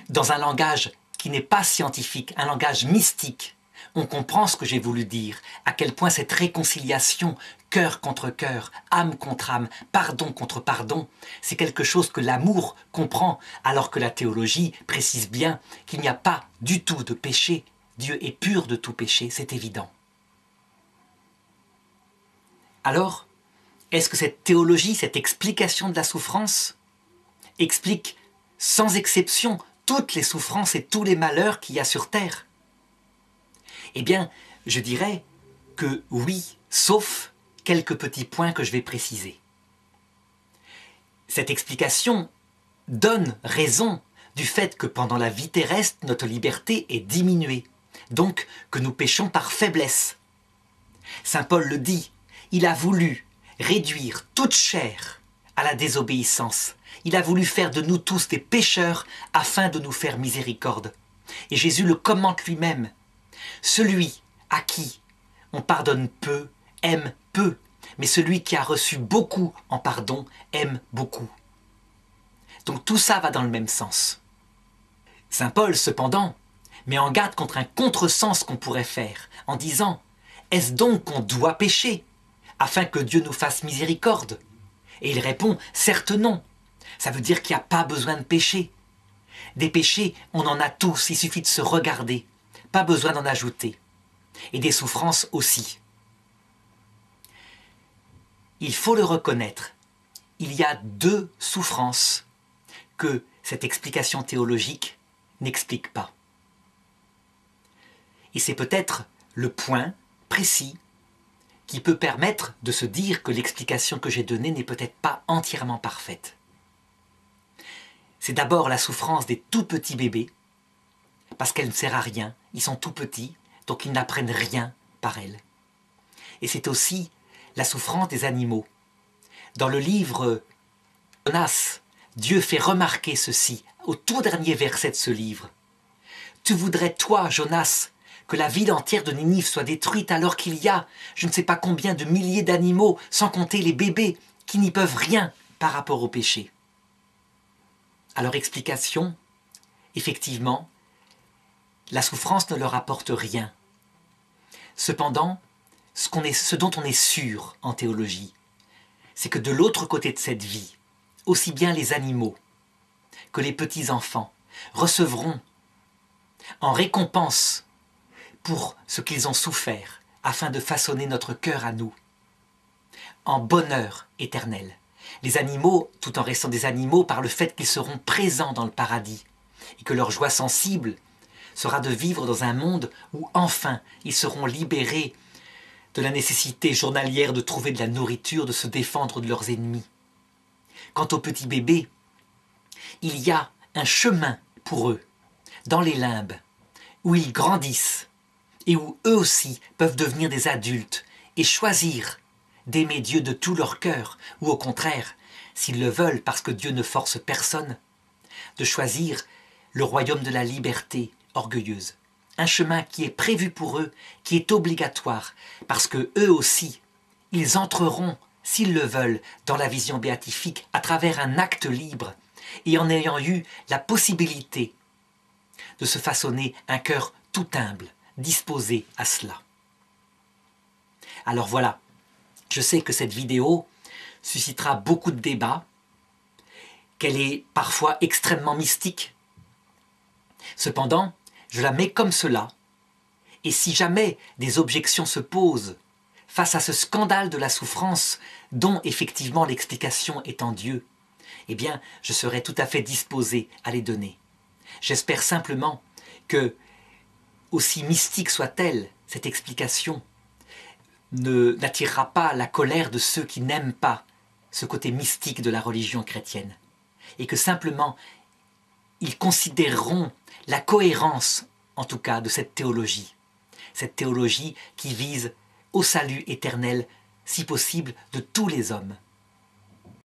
Dans un langage qui n'est pas scientifique, un langage mystique, on comprend ce que j'ai voulu dire, à quel point cette réconciliation, cœur contre cœur, âme contre âme, pardon contre pardon, c'est quelque chose que l'amour comprend, alors que la théologie précise bien qu'il n'y a pas du tout de péché. Dieu est pur de tout péché, c'est évident. Alors, est-ce que cette théologie, cette explication de la souffrance, explique sans exception toutes les souffrances et tous les malheurs qu'il y a sur terre? Eh bien, je dirais que oui, sauf quelques petits points que je vais préciser. Cette explication donne raison du fait que pendant la vie terrestre, notre liberté est diminuée, donc que nous péchons par faiblesse. Saint Paul le dit, il a voulu réduire toute chair à la désobéissance. Il a voulu faire de nous tous des pécheurs afin de nous faire miséricorde. Et Jésus le commente lui-même. Celui à qui on pardonne peu, aime peu, mais celui qui a reçu beaucoup en pardon, aime beaucoup. Donc tout ça va dans le même sens. Saint Paul, cependant, met en garde contre un contresens qu'on pourrait faire, en disant « Est-ce donc qu'on doit pécher, afin que Dieu nous fasse miséricorde ?» Et il répond « Certes non. Ça veut dire qu'il n'y a pas besoin de pécher. Des péchés, on en a tous, il suffit de se regarder. Pas besoin d'en ajouter. Et des souffrances aussi. » Il faut le reconnaître, il y a deux souffrances que cette explication théologique n'explique pas. Et c'est peut-être le point précis qui peut permettre de se dire que l'explication que j'ai donnée n'est peut-être pas entièrement parfaite. C'est d'abord la souffrance des tout petits bébés, parce qu'elle ne sert à rien, ils sont tout petits, donc ils n'apprennent rien par elle. Et c'est aussi la souffrance des animaux. Dans le livre Jonas, Dieu fait remarquer ceci, au tout dernier verset de ce livre. « Tu voudrais, toi, Jonas, que la ville entière de Ninive soit détruite alors qu'il y a je ne sais pas combien de milliers d'animaux, sans compter les bébés, qui n'y peuvent rien par rapport au péché. » Alors explication, effectivement, la souffrance ne leur apporte rien. Cependant, ce dont on est sûr en théologie, c'est que de l'autre côté de cette vie, aussi bien les animaux que les petits-enfants recevront en récompense pour ce qu'ils ont souffert afin de façonner notre cœur à nous, en bonheur éternel. Les animaux, tout en restant des animaux, par le fait qu'ils seront présents dans le paradis et que leur joie sensible sera de vivre dans un monde où enfin ils seront libérés de la nécessité journalière de trouver de la nourriture, de se défendre de leurs ennemis. Quant aux petits bébés, il y a un chemin pour eux, dans les limbes, où ils grandissent et où eux aussi peuvent devenir des adultes et choisir d'aimer Dieu de tout leur cœur, ou au contraire, s'ils le veulent parce que Dieu ne force personne, de choisir le royaume de la liberté orgueilleuse. Un chemin qui est prévu pour eux, qui est obligatoire, parce que eux aussi, ils entreront, s'ils le veulent, dans la vision béatifique à travers un acte libre et en ayant eu la possibilité de se façonner un cœur tout humble, disposé à cela. Alors voilà, je sais que cette vidéo suscitera beaucoup de débats, qu'elle est parfois extrêmement mystique. Cependant, je la mets comme cela, et si jamais des objections se posent face à ce scandale de la souffrance dont effectivement l'explication est en Dieu, eh bien, je serai tout à fait disposé à les donner. J'espère simplement que, aussi mystique soit-elle, cette explication n'attirera pas la colère de ceux qui n'aiment pas ce côté mystique de la religion chrétienne, et que simplement ils considéreront la cohérence, en tout cas, de cette théologie qui vise au salut éternel, si possible, de tous les hommes.